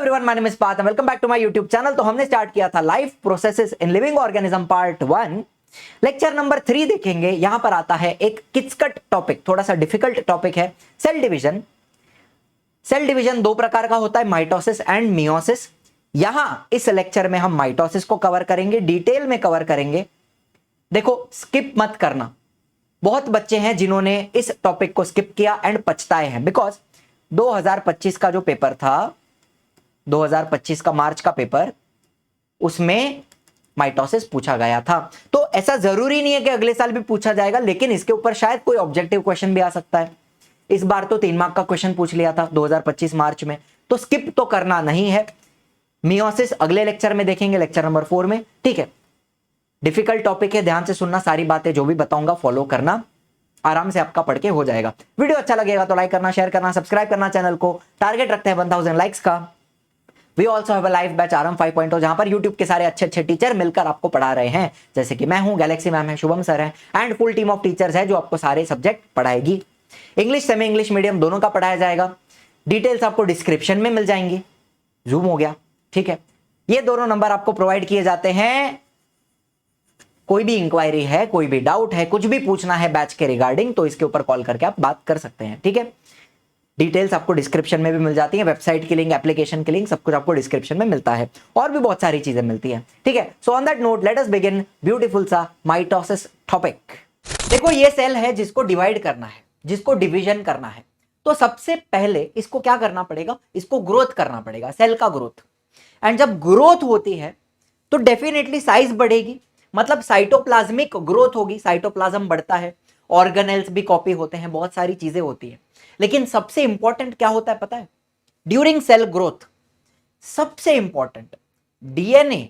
Everyone, my name is Parth, welcome back to my YouTube channel. तो हमने start किया था life processes in living organism part 1, lecture number 3 देखेंगे। यहां पर आता है एक किचकट टॉपिक, थोड़ा सा डिफिकल्ट टॉपिक है, सेल डिवीजन। सेल डिवीजन दो प्रकार का होता है, माइटोसिस एंड मियोसिस। यहां इस लेक्चर में हम माइटोसिस को कवर करेंगे, डिटेल में कवर करेंगे। देखो, स्किप मत करना। बहुत बच्चे हैं जिन्होंने इस टॉपिक को स्किप किया एंड पछताए हैं, बिकॉज 2025 का जो पेपर था, 2025 का मार्च का पेपर, उसमें माइटोसिस पूछा गया था। तो ऐसा जरूरी नहीं है कि अगले साल भी पूछा जाएगा, लेकिन इसके ऊपर शायद कोई ऑब्जेक्टिव क्वेश्चन भी आ सकता है। इस बार तो 3 मार्क का क्वेश्चन पूछ लिया था 2025 मार्च में, तो स्किप तो करना नहीं है। मियोसिस अगले लेक्चर में देखेंगे, लेक्चर नंबर 4 में, ठीक है। डिफिकल्ट टॉपिक है, ध्यान से सुनना, सारी बातें जो भी बताऊंगा फॉलो करना, आराम से आपका पढ़ के हो जाएगा। वीडियो अच्छा लगेगा तो लाइक करना, शेयर करना, सब्सक्राइब करना चैनल को। टारगेट रखते हैं 1000 लाइक्स का। We also have a live batch RM 5.0, जहां पर यूट्यूब के सारे अच्छे अच्छे टीचर मिलकर आपको पढ़ा रहे हैं, जैसे कि मैं हूं, गैलेक्सी मैम है, शुभम सर है, and full team of teachers है जो आपको सारे सब्जेक्ट पढ़ाएगी। इंग्लिश, सेमी इंग्लिश, मीडियम दोनों का पढ़ाया जाएगा। डिटेल्स आपको डिस्क्रिप्शन में मिल जाएंगी। जूम हो गया, ठीक है। ये दोनों नंबर आपको प्रोवाइड किए जाते हैं। कोई भी इंक्वायरी है, कोई भी डाउट है, कुछ भी पूछना है बैच के रिगार्डिंग, तो इसके ऊपर कॉल करके आप बात कर सकते हैं, ठीक है। डिटेल्स आपको डिस्क्रिप्शन में भी मिल जाती है, वेबसाइट की लिंक, एप्लीकेशन की लिंक, सब कुछ आपको डिस्क्रिप्शन में मिलता है, और भी बहुत सारी चीजें मिलती है, ठीक है। So on that note let us begin beautiful सा माइटोसिस टॉपिक। देखो, ये सेल है जिसको डिवाइड करना है, जिसको डिवीजन करना है। तो सबसे पहले इसको क्या करना पड़ेगा, इसको ग्रोथ करना पड़ेगा, सेल का ग्रोथ। एंड जब ग्रोथ होती है तो डेफिनेटली साइज बढ़ेगी, मतलब साइटोप्लाज्मिक ग्रोथ होगी, साइटोप्लाज्म बढ़ता है, ऑर्गेनेल्स भी कॉपी होते हैं, बहुत सारी चीजें होती है। लेकिन सबसे इंपॉर्टेंट क्या होता है पता है? ड्यूरिंग सेल ग्रोथ सबसे इंपॉर्टेंट डीएनए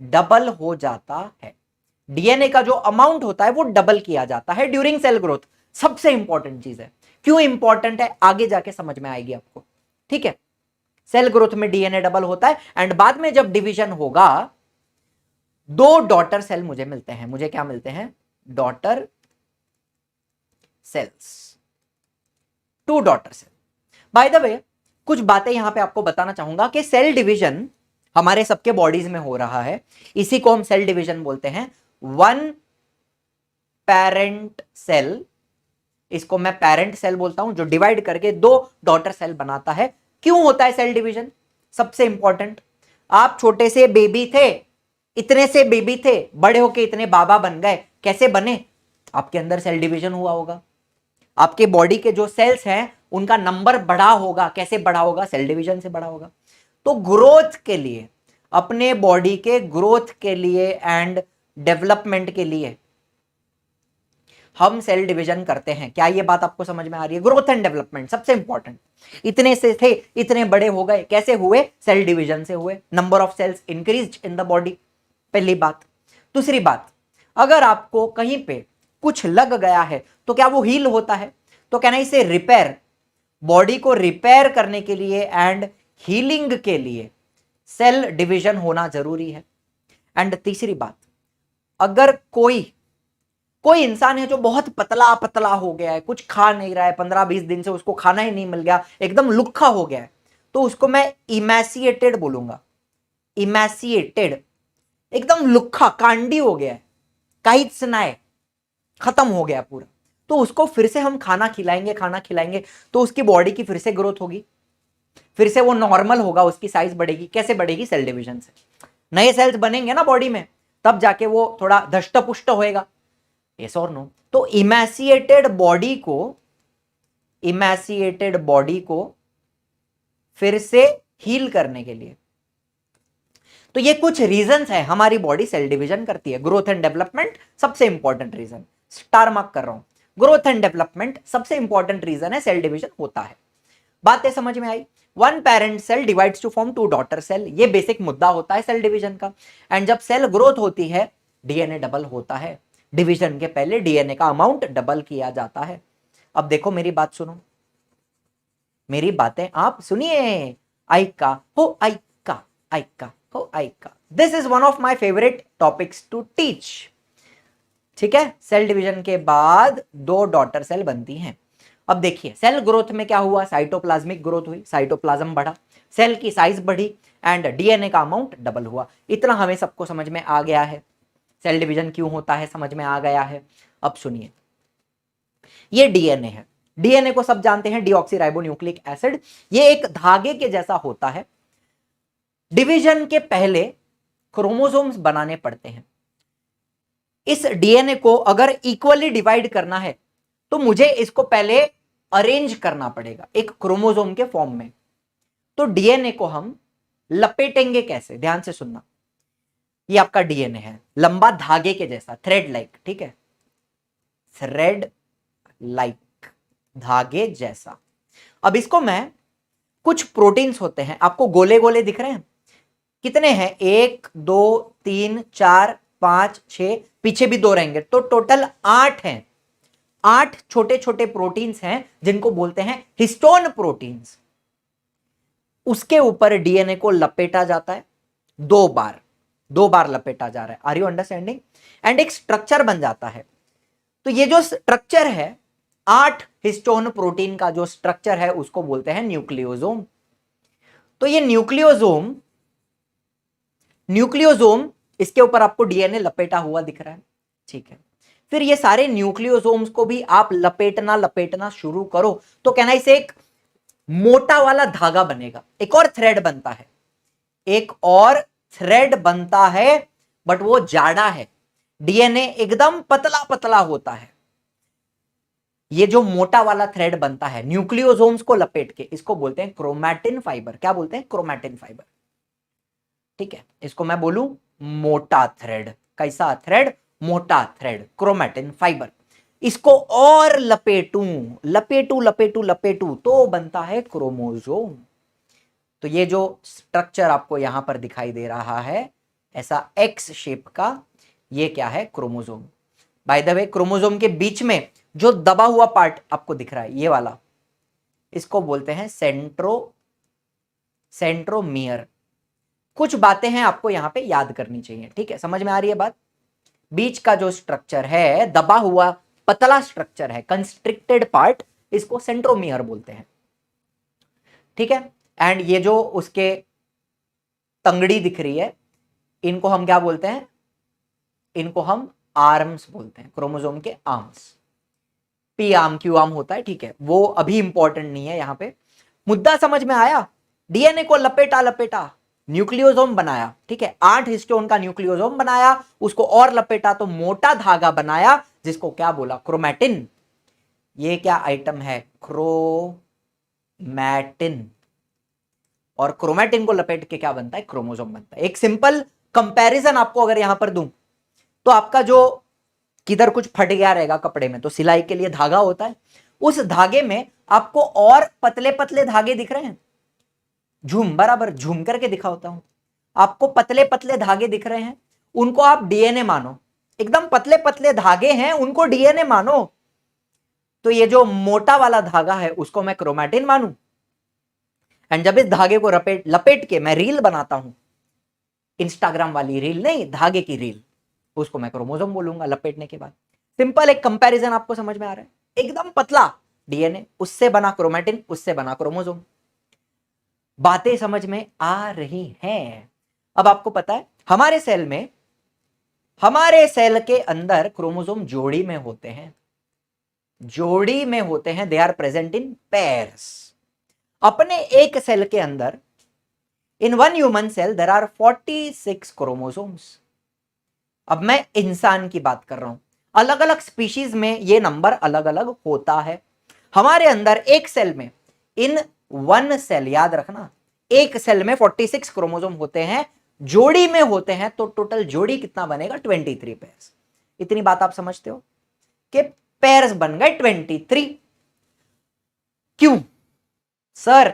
डबल हो जाता है। डीएनए का जो अमाउंट होता है वो डबल किया जाता है ड्यूरिंग सेल ग्रोथ। सबसे इंपॉर्टेंट चीज है। क्यों इंपॉर्टेंट है आगे जाके समझ में आएगी आपको, ठीक है। सेल ग्रोथ में डीएनए डबल होता है, एंड बाद में जब डिवीजन होगा, 2 डॉटर सेल मुझे मिलते हैं। मुझे क्या मिलते हैं? Daughter cells, 2 daughter cell. By the way, कुछ बातें यहां पे आपको बताना चाहूंगा कि सेल डिवीजन हमारे सबके बॉडीज में हो रहा है। इसी को हम सेल डिवीजन बोलते हैं। 1 पेरेंट सेल, इसको मैं पेरेंट सेल बोलता हूं, जो डिवाइड करके 2 डॉटर सेल बनाता है। क्यों होता है सेल डिवीजन? सबसे इंपॉर्टेंट, आप छोटे से बेबी थे, इतने से बेबी थे, बड़े होके इतने बाबा बन गए, कैसे बने? आपके अंदर सेल डिवीजन हुआ होगा। आपके बॉडी के जो सेल्स हैं उनका नंबर बढ़ा होगा। कैसे बढ़ा होगा? सेल डिवीजन से बढ़ा होगा। तो ग्रोथ के लिए, अपने बॉडी के ग्रोथ के लिए एंड डेवलपमेंट के लिए हम सेल डिवीजन करते हैं। क्या ये बात आपको समझ में आ रही है? ग्रोथ एंड डेवलपमेंट सबसे इंपॉर्टेंट। इतने से थे, इतने बड़े हो गए, कैसे हुए? सेल डिवीजन से हुए। Number of cells increase in the body, पहली बात। दूसरी बात, अगर आपको कहीं पे कुछ लग गया है तो क्या वो हील होता है? तो कहना इसे रिपेयर, बॉडी को रिपेयर करने के लिए एंड हीलिंग के लिए सेल डिवीजन होना जरूरी है। एंड तीसरी बात, अगर कोई इंसान है जो बहुत पतला पतला हो गया है, कुछ खा नहीं रहा है, 15-20 दिन से उसको खाना ही नहीं मिल गया, एकदम लुक्खा हो गया है, तो उसको मैं इमैसिएटेड बोलूंगा। इमैसिएटेड, एकदम लुक्खा, कांडी हो गया है, काइट्स नाय, खत्म हो गया पूरा। तो उसको फिर से हम खाना खिलाएंगे तो उसकी बॉडी की फिर से ग्रोथ होगी, फिर से वो नॉर्मल होगा, उसकी साइज बढ़ेगी। कैसे बढ़ेगी? सेल डिवीजन से। नए सेल्स बनेंगे ना बॉडी में, तब जाके वो थोड़ा धष्ट पुष्ट होएगा। यस और नो? तो इमैसिएटेड बॉडी को फिर से हील करने के लिए, तो ये कुछ रीजंस है हमारी बॉडी सेल डिवीजन करती है। ग्रोथ एंड डेवलपमेंट सबसे इंपॉर्टेंट रीजन, स्टार मार्क कर रहा हूं। ग्रोथ एंड डेवलपमेंट सबसे इंपॉर्टेंट रीजन है, सेल डिवीजन होता है। बातें समझ में आई? 1 parent cell divides to form 2 daughter cell, ये बेसिक मुद्दा होता है सेल डिवीजन का। एंड जब सेल ग्रोथ होती है, डीएनए डबल होता है। डिवीजन के पहले डीएनए का अमाउंट डबल किया जाता है। अब देखो, मेरी बात सुनो, मेरी बातें आप सुनिए। आइका हो आइका, आइका हो आइका, this is one of my favourite topics to teach, ठीक है। सेल डिवीजन के बाद 2 डॉटर सेल बनती हैं। अब देखिए सेल ग्रोथ में क्या हुआ, साइटोप्लाज्मिक ग्रोथ हुई, साइटोप्लाज्म बढ़ा, सेल की साइज बढ़ी एंड डीएनए का अमाउंट डबल हुआ। इतना हमें सबको समझ में आ गया है। सेल डिवीजन क्यों होता है समझ में आ गया है। अब सुनिए, ये डीएनए है, डीएनए को सब जानते हैं, डीऑक्सीराइबोन्यूक्लिक एसिड। ये एक धागे के जैसा होता है। डिवीजन के पहले क्रोमोसोम्स बनाने पड़ते हैं। इस डीएनए को अगर इक्वली डिवाइड करना है तो मुझे इसको पहले अरेंज करना पड़ेगा एक क्रोमोसोम के फॉर्म में। तो डीएनए को हम लपेटेंगे कैसे, ध्यान से सुनना। ये आपका डीएनए है, लंबा धागे के जैसा, थ्रेड लाइक, ठीक है, थ्रेड लाइक, धागे जैसा। अब इसको मैं, कुछ प्रोटीन्स होते हैं, आपको गोले गोले दिख रहे हैं, कितने हैं, 1 2 3 4 5 6, पीछे भी 2 रहेंगे, तो टोटल 8 हैं। 8 छोटे छोटे प्रोटीन्स हैं जिनको बोलते हैं हिस्टोन प्रोटीन्स। उसके ऊपर डीएनए को लपेटा जाता है 2 बार, 2 बार लपेटा जा रहा है। Are you understanding? एंड एक स्ट्रक्चर बन जाता है। तो ये जो स्ट्रक्चर है 8 हिस्टोन प्रोटीन का जो स्ट्रक्चर है उसको बोलते हैं न्यूक्लियोसोम। तो ये न्यूक्लियोसोम, न्यूक्लियोसोम इसके ऊपर आपको डीएनए लपेटा हुआ दिख रहा है, ठीक है। फिर ये सारे न्यूक्लियोसोम्स को भी आप लपेटना लपेटना शुरू करो तो कहना इसे एक मोटा वाला धागा बनेगा, एक और थ्रेड बनता है, एक और थ्रेड बनता है, बट वो जाड़ा है। डीएनए एकदम पतला पतला होता है। ये जो मोटा वाला थ्रेड बनता है न्यूक्लियोसोम्स को लपेट के, इसको बोलते हैं क्रोमैटिन फाइबर। क्या बोलते हैं? क्रोमैटिन फाइबर, ठीक है। इसको मैं बोलूं मोटा थ्रेड। कैसा थ्रेड? मोटा थ्रेड, क्रोमैटिन फाइबर। इसको और लपेटूं लपेटू लपेटू लपेटू तो बनता है क्रोमोसोम। तो ये जो स्ट्रक्चर आपको यहां पर दिखाई दे रहा है ऐसा एक्स शेप का, ये क्या है? Chromosome. Bye the way chromosome के बीच में जो दबा हुआ पार्ट आपको दिख रहा है ये वाला, इसको बोलते हैं सेंट्रोमियर। कुछ बातें हैं आपको यहां पे याद करनी चाहिए, ठीक है। समझ में आ रही है बात? बीच का जो स्ट्रक्चर है, दबा हुआ पतला स्ट्रक्चर है, कंस्ट्रिक्टेड पार्ट, इसको सेंट्रोमियर बोलते हैं, ठीक है। एंड ये जो उसके तंगड़ी दिख रही है, इनको हम क्या बोलते हैं? इनको हम आर्म्स बोलते हैं, क्रोमोसोम के arms. P arm, Q arm होता है, ठीक है, वो अभी इंपॉर्टेंट नहीं है यहां पे। मुद्दा समझ में आया? डीएनए को लपेटा लपेटा न्यूक्लियोसोम बनाया, ठीक है, 8 हिस्टोन का न्यूक्लियोसोम बनाया, उसको और लपेटा तो मोटा धागा बनाया जिसको क्या बोला? क्रोमैटिन। ये क्या आइटम है? क्रोमैटिन। और क्रोमैटिन को लपेट के क्या बनता है? क्रोमोसोम बनता है। एक सिंपल कंपैरिजन आपको अगर यहां पर दूं तो आपका जो किधर कुछ फट गया रहेगा कपड़े में, तो सिलाई के लिए धागा होता है, उस धागे में आपको और पतले पतले धागे दिख रहे हैं, झूम बराबर झूम करके दिखाता हूं, आपको पतले पतले धागे दिख रहे हैं, उनको आप डीएनए मानो। एकदम पतले पतले धागे हैं, उनको डीएनए मानो। तो ये जो मोटा वाला धागा है उसको मैं क्रोमैटिन मानूं, एंड जब इस धागे को लपेट के मैं रील बनाता हूं, इंस्टाग्राम वाली रील नहीं, धागे की रील, उसको मैं क्रोमोसोम बोलूंगा लपेटने के बाद। सिंपल एक कंपैरिजन आपको समझ में आ रहा है? एकदम पतला डीएनए, उससे बना क्रोमैटिन, उससे बना क्रोमोसोम। बातें समझ में आ रही हैं? अब आपको पता है हमारे सेल में, हमारे सेल के अंदर क्रोमोसोम जोड़ी में होते हैं, जोड़ी में होते हैं, they are present in pairs. अपने एक सेल के अंदर, in one human cell there are 46 chromosomes. अब मैं इंसान की बात कर रहा हूं, अलग अलग स्पीशीज में ये नंबर अलग अलग होता है। हमारे अंदर एक सेल में, इन वन सेल, याद रखना, एक सेल में 46 क्रोमोसोम होते हैं, जोड़ी में होते हैं, तो टोटल जोड़ी कितना बनेगा? 23 पेयर्स। इतनी बात आप समझते हो कि पेयर्स बन गए 23। क्यों सर?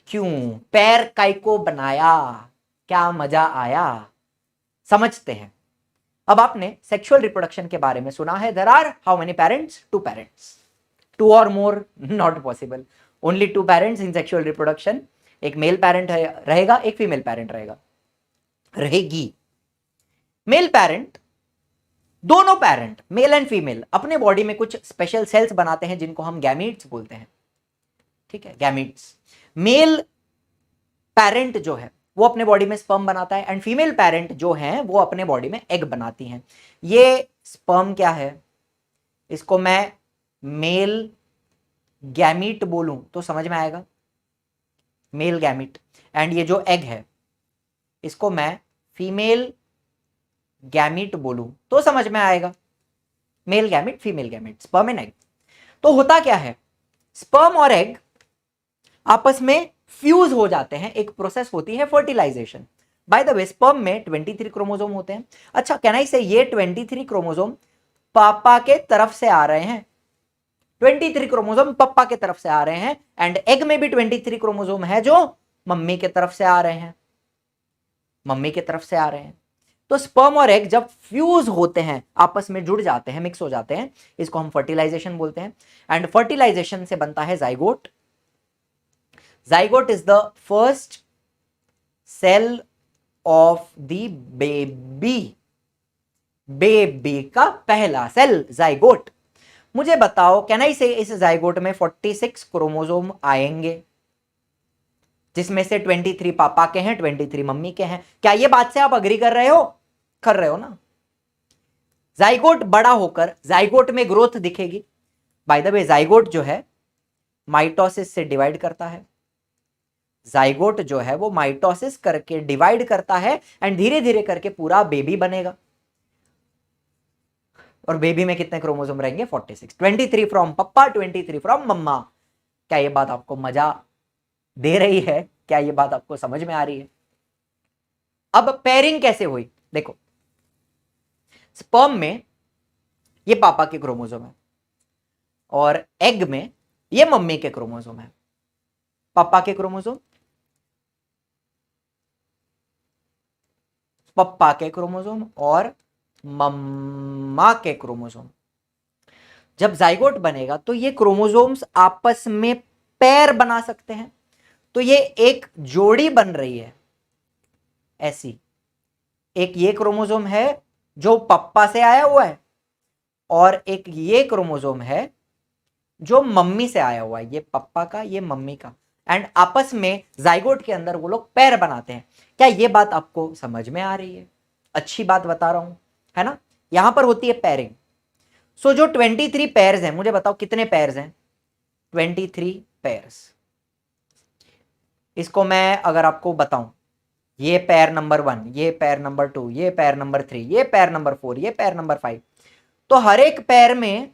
क्यों पैर काय को बनाया? क्या मजा आया? समझते हैं। अब आपने सेक्सुअल रिप्रोडक्शन के बारे में सुना है, there are how many parents? 2 parents. 2 और more not possible, only 2 parents in sexual reproduction. एक मेल पेरेंट रहेगा, एक फीमेल पेरेंट रहेगी। मेल पेरेंट दोनों पेरेंट मेल एंड फीमेल अपने बॉडी में कुछ स्पेशल सेल्स बनाते हैं जिनको हम गैमीट्स बोलते हैं, ठीक है, गैमीट्स। मेल पेरेंट जो है वो अपने बॉडी में स्पर्म बनाता है एंड फीमेल पेरेंट जो है वो अपने बॉडी में एग बनाती हैं। ये स्पर्म क्या है, इसको मैं मेल गैमीट बोलूं तो समझ में आएगा, मेल गैमीट। एंड ये जो एग है इसको मैं फीमेल गैमीट बोलूं तो समझ में आएगा, male gamete female gamete, sperm and egg. तो होता क्या है, स्पर्म और एग आपस में फ्यूज हो जाते हैं, एक प्रोसेस होती है fertilisation. By the way sperm में 23 क्रोमोसोम होते हैं। अच्छा, कैन आई से ये 23 क्रोमोसोम पापा के तरफ से आ रहे हैं, 23 क्रोमोसोम पापा के तरफ से आ रहे हैं, एंड एग में भी 23 क्रोमोसोम है जो मम्मी के तरफ से आ रहे हैं, मम्मी के तरफ से आ रहे हैं। तो स्पर्म और एग जब फ्यूज होते हैं, आपस में जुड़ जाते हैं, मिक्स हो जाते हैं, इसको हम फर्टिलाइजेशन बोलते हैं। एंड फर्टिलाइजेशन से बनता है zygote. Zygote is the first cell of the baby, baby का पहला सेल जाइगोट। मुझे बताओ, कैन आई से इस जाइगोट में 46 क्रोमोसोम आएंगे, जिसमें से 23 पापा के हैं, 23 मम्मी के हैं। क्या ये बात से आप अग्री कर रहे हो? कर रहे हो ना? जाइगोट बड़ा होकर जाइगोट में ग्रोथ दिखेगी। बाय द वे जाइगोट जो है माइटोसिस से डिवाइड करता है, जाइगोट जो है वो माइटोसिस करके डिवाइड करता है एंड धीरे धीरे करके पूरा बेबी बनेगा। और बेबी में कितने क्रोमोसोम रहेंगे? 46, 23 फ्रॉम पप्पा, 23 फ्रॉम मम्मा। क्या ये बात आपको मजा दे रही है? क्या ये बात आपको समझ में आ रही है? अब पेयरिंग कैसे हुई देखो, स्पर्म में ये पापा के क्रोमोसोम है और एग में ये मम्मी के क्रोमोसोम है। पापा के क्रोमोसोम, पप्पा के क्रोमोसोम और मम्मा के क्रोमोसोम। जब जाइगोट बनेगा तो ये क्रोमोसोम्स आपस में पैर बना सकते हैं। तो ये एक जोड़ी बन रही है ऐसी, एक ये क्रोमोसोम है जो पप्पा से आया हुआ है और एक ये क्रोमोसोम है जो मम्मी से आया हुआ है, ये पप्पा का ये मम्मी का, एंड आपस में जाइगोट के अंदर वो लोग पैर बनाते हैं। क्या ये बात आपको समझ में आ रही है? अच्छी बात बता रहा हूं, है ना? यहां पर होती है पैरिंग। सो जो 23 पेयर्स हैं, मुझे बताओ कितने पेयर्स हैं? 23 पेयर्स। इसको मैं अगर आपको बताऊं, ये पैर नंबर 1, ये पैर नंबर 2, ये पैर नंबर 3, ये पैर नंबर 4, ये पैर नंबर 5, तो हर एक पैर में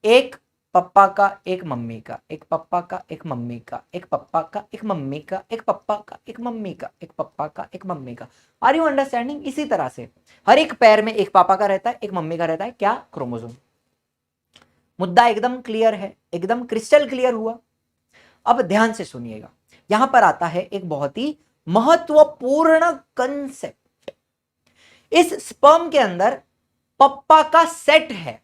एक पप्पा का, एक मम्मी का, एक पप्पा का, एक मम्मी का, एक पप्पा का, एक मम्मी का, एक पप्पा का, एक मम्मी का, एक पप्पा का, एक मम्मी का। Are you understanding? इसी तरह से हर एक पैर में एक पापा का रहता है, एक मम्मी का रहता है। क्या? क्रोमोसोम। मुद्दा एकदम क्लियर है, एकदम क्रिस्टल क्लियर हुआ। अब ध्यान से सुनिएगा, यहां पर आता है एक बहुत ही महत्वपूर्ण कंसेप्ट। इस स्पर्म के अंदर पप्पा का सेट है।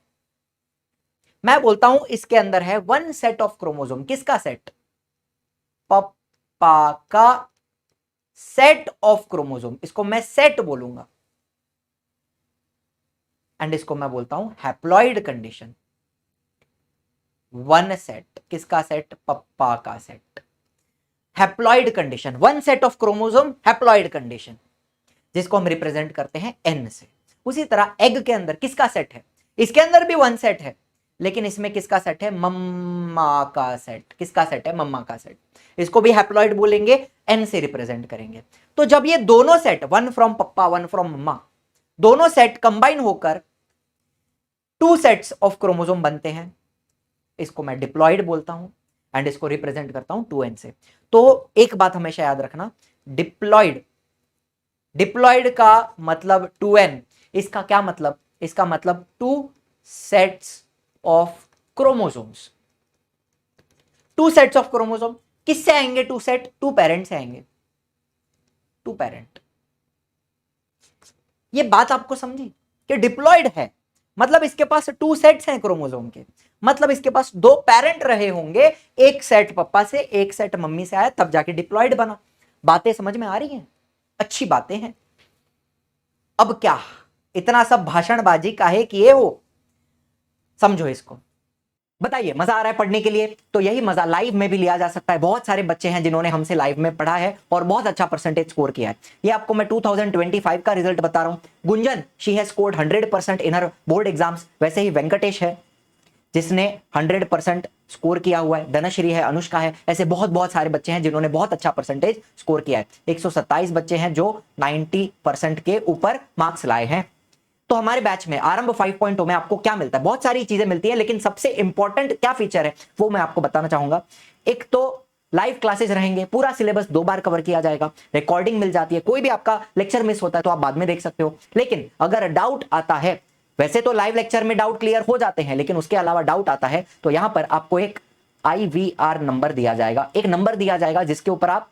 मैं बोलता हूं इसके अंदर है 1 सेट ऑफ क्रोमोसोम। किसका सेट? पप्पा का सेट ऑफ क्रोमोसोम। इसको मैं सेट बोलूंगा एंड इसको मैं बोलता हूं हैप्लॉइड कंडीशन। 1 सेट। किसका सेट? पप्पा का set. Haploid condition, 1 set of chromosome, haploid condition, जिसको हम रिप्रेजेंट करते हैं एन से। उसी तरह एग के अंदर किसका सेट है? इसके अंदर भी 1 सेट है, लेकिन इसमें किसका सेट है? मम्मा का सेट। किसका सेट है? मम्मा का सेट। इसको भी हैप्लॉइड बोलेंगे, एन से रिप्रेजेंट करेंगे। तो जब ये दोनों सेट, 1 फ्रॉम पप्पा 1 फ्रॉम मम्मा, दोनों सेट कंबाइन होकर 2 सेट्स ऑफ क्रोमोसोम बनते हैं, इसको मैं डिप्लॉइड बोलता हूं एंड इसको रिप्रेजेंट करता हूं 2n से। तो एक बात हमेशा याद रखना, डिप्लॉइड, डिप्लॉइड का मतलब 2n। इसका क्या मतलब? इसका मतलब 2 sets of chromosomes. 2 sets of chromosome किससे आएंगे? 2 सेट 2 पेरेंट से आएंगे, 2 पेरेंट। ये बात आपको समझी कि डिप्लॉइड है मतलब इसके पास 2 सेट्स हैं क्रोमोसोम के, मतलब इसके पास 2 पेरेंट रहे होंगे, एक सेट पप्पा से, एक सेट मम्मी से आया, तब जाके डिप्लॉइड बना। बातें समझ में आ रही हैं? अच्छी बातें हैं। अब क्या इतना सब भाषणबाजी काहे किए हो, समझो इसको। बताइए मजा आ रहा है पढ़ने के लिए? तो यही मजा लाइव में भी लिया जा सकता है। बहुत सारे बच्चे हैं जिन्होंने हमसे लाइव में पढ़ा है और बहुत अच्छा परसेंटेज स्कोर किया है। ये आपको मैं 2025 का रिजल्ट बता रहा हूं। Gunjan, she has scored 100% in her board exams. वैसे ही वेंकटेश है जिसने 100% स्कोर किया हुआ है, धनश्री है, अनुष्का है, ऐसे बहुत बहुत सारे बच्चे हैं जिन्होंने बहुत अच्छा परसेंटेज स्कोर किया है। 127 बच्चे हैं जो 90% के ऊपर मार्क्स लाए हैं। तो हमारे बैच में आरंभ 5.0 में आपको क्या मिलता है? बहुत सारी चीजें मिलती है, लेकिन सबसे इंपॉर्टेंट क्या फीचर है वो मैं आपको बताना चाहूंगा। एक तो लाइव क्लासेस रहेंगे, पूरा सिलेबस 2 बार कवर किया जाएगा, रिकॉर्डिंग मिल जाती है, कोई भी आपका लेक्चर मिस होता है तो आप बाद में देख सकते हो। लेकिन अगर डाउट आता है, वैसे तो लाइव लेक्चर में डाउट क्लियर हो जाते हैं, लेकिन उसके अलावा डाउट आता है तो यहां पर आपको एक IVR नंबर दिया जाएगा, एक नंबर दिया जाएगा जिसके ऊपर आप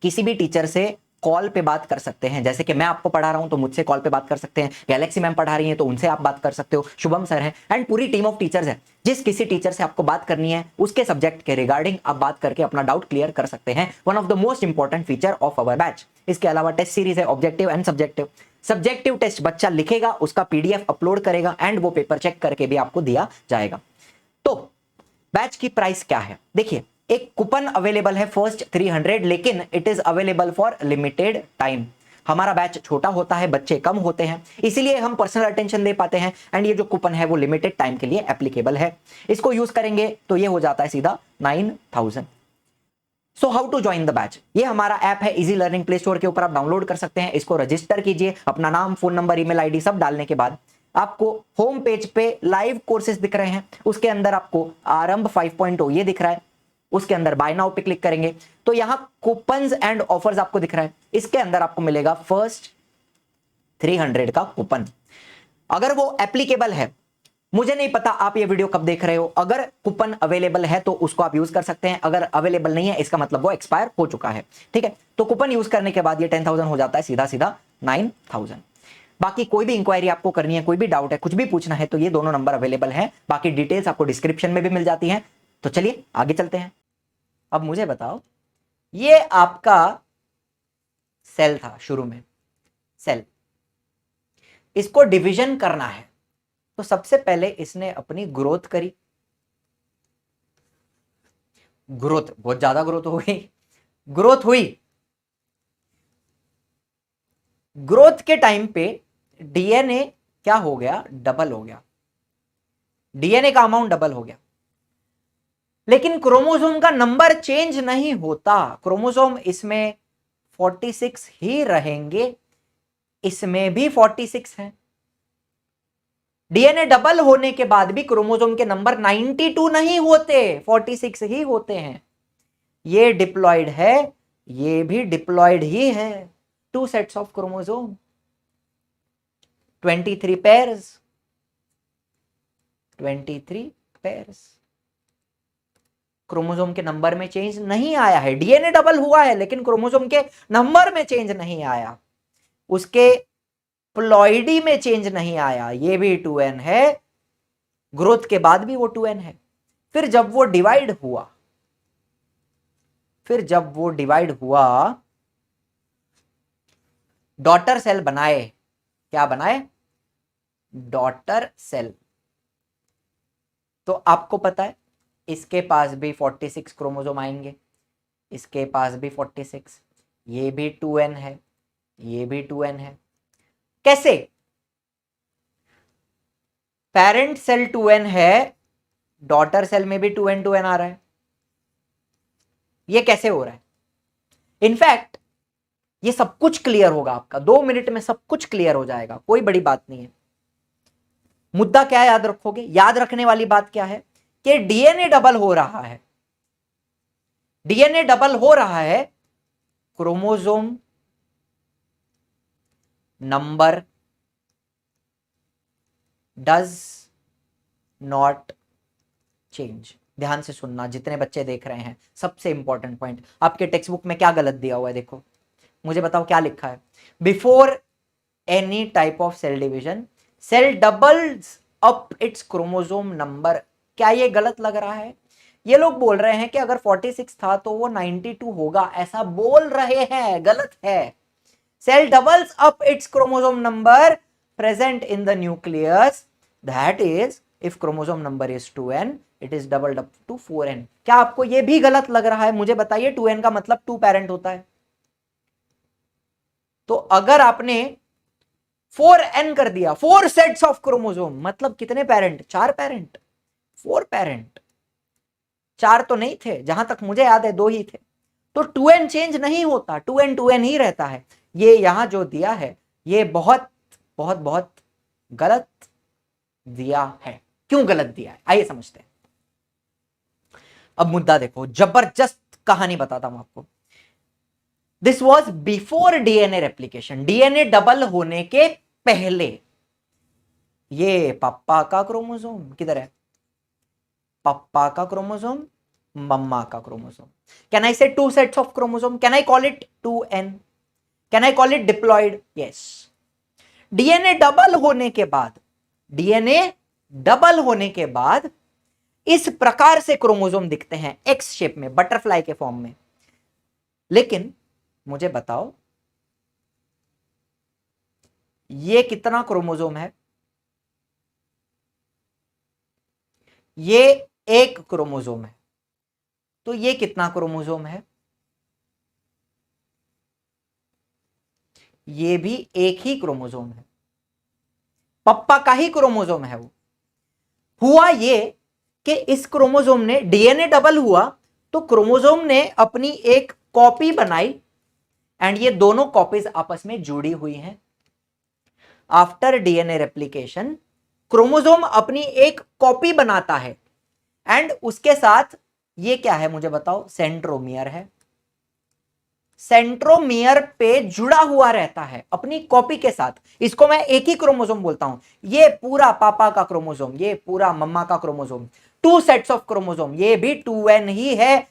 किसी भी टीचर से कॉल पे बात कर सकते हैं। जैसे कि मैं आपको पढ़ा रहा हूं तो मुझसे कॉल पे बात कर सकते हैं, गैलेक्सी मैम पढ़ा रही हैं तो उनसे आप बात कर सकते हो, शुभम सर हैं एंड पूरी टीम ऑफ टीचर्स है। जिस किसी टीचर से आपको बात करनी है उसके सब्जेक्ट के रिगार्डिंग आप बात करके अपना डाउट क्लियर कर सकते हैं। One of the most important feature of our batch. इसके अलावा टेस्ट सीरीज है, objective and subjective. Subjective test बच्चा लिखेगा, उसका PDF अपलोड करेगा एंड वो पेपर चेक करके भी आपको दिया जाएगा। तो बैच की प्राइस क्या है? देखिए, एक कूपन अवेलेबल है फर्स्ट 300, लेकिन it is available for limited time. हमारा बैच छोटा होता है, बच्चे कम होते हैं, इसीलिए हम पर्सनल अटेंशन दे पाते हैं एंड ये जो कूपन है वो लिमिटेड टाइम के लिए एप्लीकेबल है। इसको यूज करेंगे तो ये हो जाता है सीधा 9000। So how to join the batch? ये हमारा ऐप है इजी लर्निंग, प्ले स्टोर के ऊपर आप डाउनलोड कर सकते हैं। इसको रजिस्टर कीजिए, अपना नाम, फोन नंबर, ईमेल आईडी सब डालने के बाद आपको होम पेज पे लाइव कोर्सेज दिख रहे हैं, उसके अंदर आपको आरंभ 5.0 ये दिख रहा है, उसके अंदर बाय नाउ पे क्लिक करेंगे तो यहां कूपन्स एंड ऑफर्स आपको दिख रहा है। इसके अंदर आपको मिलेगा फर्स्ट 300 का कूपन। अगर वो एप्लीकेबल है, मुझे नहीं पता आप ये वीडियो कब देख रहे हो, अगर कूपन अवेलेबल है तो उसको आप यूज कर सकते हैं, अगर अवेलेबल नहीं है इसका मतलब वो एक्सपायर हो चुका है। ठीक है, तो कूपन यूज करने के बाद ये 10,000 हो जाता है सीधा सीधा 9,000। बाकी कोई भी इंक्वायरी आपको करनी है, कोई भी डाउट है, कुछ भी पूछना है तो ये दोनों नंबर अवेलेबल है। बाकी डिटेल्स आपको डिस्क्रिप्शन में भी मिल जाती है। तो चलिए आगे चलते हैं। अब मुझे बताओ, ये आपका सेल था शुरू में, सेल, इसको डिवीजन करना है तो सबसे पहले इसने अपनी ग्रोथ करी। ग्रोथ, बहुत ज्यादा ग्रोथ हो गई, ग्रोथ हुई। ग्रोथ के टाइम पे DNA क्या हो गया? डबल हो गया। DNA का अमाउंट डबल हो गया, लेकिन क्रोमोसोम का नंबर चेंज नहीं होता। क्रोमोसोम इसमें 46 ही रहेंगे, इसमें भी 46 है। DNA डबल होने के बाद भी क्रोमोसोम के नंबर 92 नहीं होते, 46 ही होते हैं। ये डिप्लॉयड है, ये भी डिप्लॉयड ही है। 2 sets of chromosome, 23 pairs, 23 pairs. Chromosome के नंबर में चेंज नहीं आया है। DNA डबल हुआ है लेकिन क्रोमोसोम के नंबर में चेंज नहीं आया, उसके प्लॉइडी में चेंज नहीं आया। ये भी 2n है, ग्रोथ के बाद भी वो 2n है। फिर जब वो डिवाइड हुआ, डॉटर सेल बनाए। क्या बनाए? Daughter cell. तो आपको पता है इसके पास भी 46 क्रोमोसोम आएंगे, इसके पास भी 46, ये भी 2n है, ये भी 2n है। कैसे? पेरेंट सेल 2n है, डॉटर सेल में भी 2n 2n आ रहा है। ये कैसे हो रहा है? इनफैक्ट ये सब कुछ क्लियर होगा आपका, 2 मिनट में सब कुछ क्लियर हो जाएगा, कोई बड़ी बात नहीं है। मुद्दा क्या याद रखोगे? याद रखने वाली बात क्या है कि DNA डबल हो रहा है। DNA डबल हो रहा है, chromosome number does not change. ध्यान से सुनना जितने बच्चे देख रहे हैं, सबसे इंपॉर्टेंट पॉइंट। आपके टेक्स्ट बुक में क्या गलत दिया हुआ है? देखो, मुझे बताओ क्या लिखा है? Before any type of cell division, cell doubles up its chromosome number. क्या ये गलत लग रहा है? ये लोग बोल रहे हैं कि अगर 46 था तो वो 92 होगा, ऐसा बोल रहे हैं, गलत है। Cell doubles up its chromosome number present in the nucleus, that is if chromosome number is 2n, it is doubled up to 4n. क्या आपको ये भी गलत लग रहा है? मुझे बताइए 2n का मतलब 2 पेरेंट होता है, तो अगर आपने 4n कर दिया, 4 सेट्स ऑफ क्रोमोसोम, मतलब कितने पेरेंट? 4 parent, 4 parent. 4 तो नहीं थे, जहां तक मुझे याद है 2 ही थे, तो 2n चेंज नहीं होता, 2n ही रहता है। ये यहां जो दिया है ये बहुत बहुत बहुत गलत दिया है। क्यों गलत दिया है, आइए समझते हैं। अब मुद्दा देखो, जबरदस्त कहानी बताता हूं आपको। This was before DNA replication, DNA double होने के पहले। ये पापा का क्रोमोसोम किधर है? पापा का क्रोमोसोम, मम्मा का chromosome. Can I say 2 sets of chromosome? Can I call it 2n? Can I call it diploid? Yes. DNA double होने के बाद, डीएनए डबल होने के बाद इस प्रकार से क्रोमोसोम दिखते हैं, एक्स शेप में, बटरफ्लाई के फॉर्म में। लेकिन मुझे बताओ ये कितना क्रोमोसोम है? ये एक क्रोमोसोम है, तो ये कितना क्रोमोसोम है? ये भी एक ही क्रोमोसोम है, पप्पा का ही क्रोमोसोम है वो। हुआ ये कि इस क्रोमोसोम ने, डीएनए डबल हुआ तो क्रोमोसोम ने अपनी एक कॉपी बनाई, एंड ये दोनों कॉपीज आपस में जुड़ी हुई हैं। आफ्टर डीएनए रेप्लिकेशन क्रोमोसोम अपनी एक कॉपी बनाता है, एंड उसके साथ ये क्या है मुझे बताओ? सेंट्रोमियर है। सेंट्रोमियर पे जुड़ा हुआ रहता है अपनी कॉपी के साथ। इसको मैं एक ही क्रोमोसोम बोलता हूं। ये पूरा पापा का क्रोमोसोम, ये पूरा मम्मा का क्रोमोसोम, 2 सेट्स ऑफ क्रोमोसोम, ये भी 2n ही है,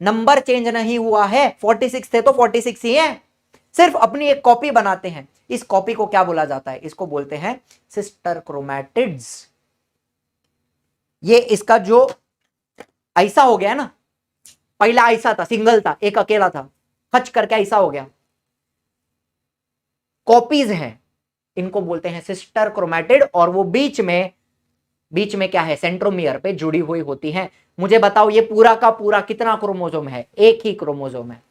नंबर चेंज नहीं हुआ है। 46 थे तो 46 ही है, सिर्फ अपनी एक कॉपी बनाते हैं। इस कॉपी को क्या बोला जाता है? इसको बोलते हैं सिस्टर क्रोमैटिड्स। ये इसका जो ऐसा हो गया ना, पहला ऐसा था, सिंगल था, एक अकेला था, खच करके ऐसा हो गया, कॉपीज हैं, इनको बोलते हैं सिस्टर क्रोमैटिड। और वो बीच में क्या है? सेंट्रोमियर पे जुड़ी हुई होती हैं। मुझे बताओ ये पूरा का पूरा कितना क्रोमोसोम है? एक ही क्रोमोसोम है।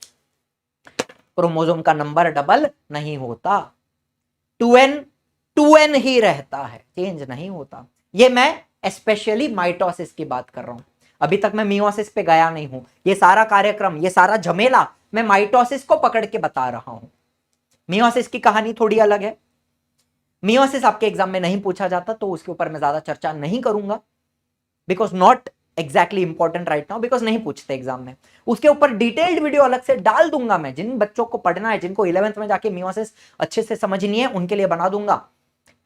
क्रोमोसोम का नंबर डबल नहीं होता, 2n ही रहता है, चेंज नहीं होता। ये मैं स्पेशली माइटोसिस की बात कर रहा हूं, अभी तक मैं मियोसिस पे गया नहीं हूं। ये सारा कार्यक्रम, ये सारा झमेला मैं माइटोसिस को पकड़ के बता रहा हूं। मियोसिस की कहानी थोड़ी अलग है। मियोसिस आपके एग्जाम में नहीं पूछा जाता, तो उसके ऊपर मैं ज्यादा चर्चा नहीं करूंगा, because not exactly important right now, because नहीं पूछते एग्जाम में। उसके ऊपर डिटेल्ड वीडियो अलग से डाल दूंगा मैं। जिन बच्चों को पढ़ना है, जिनको 11th में जाके मियोसिस अच्छे से समझनी है, उनके लिए बना दूंगा।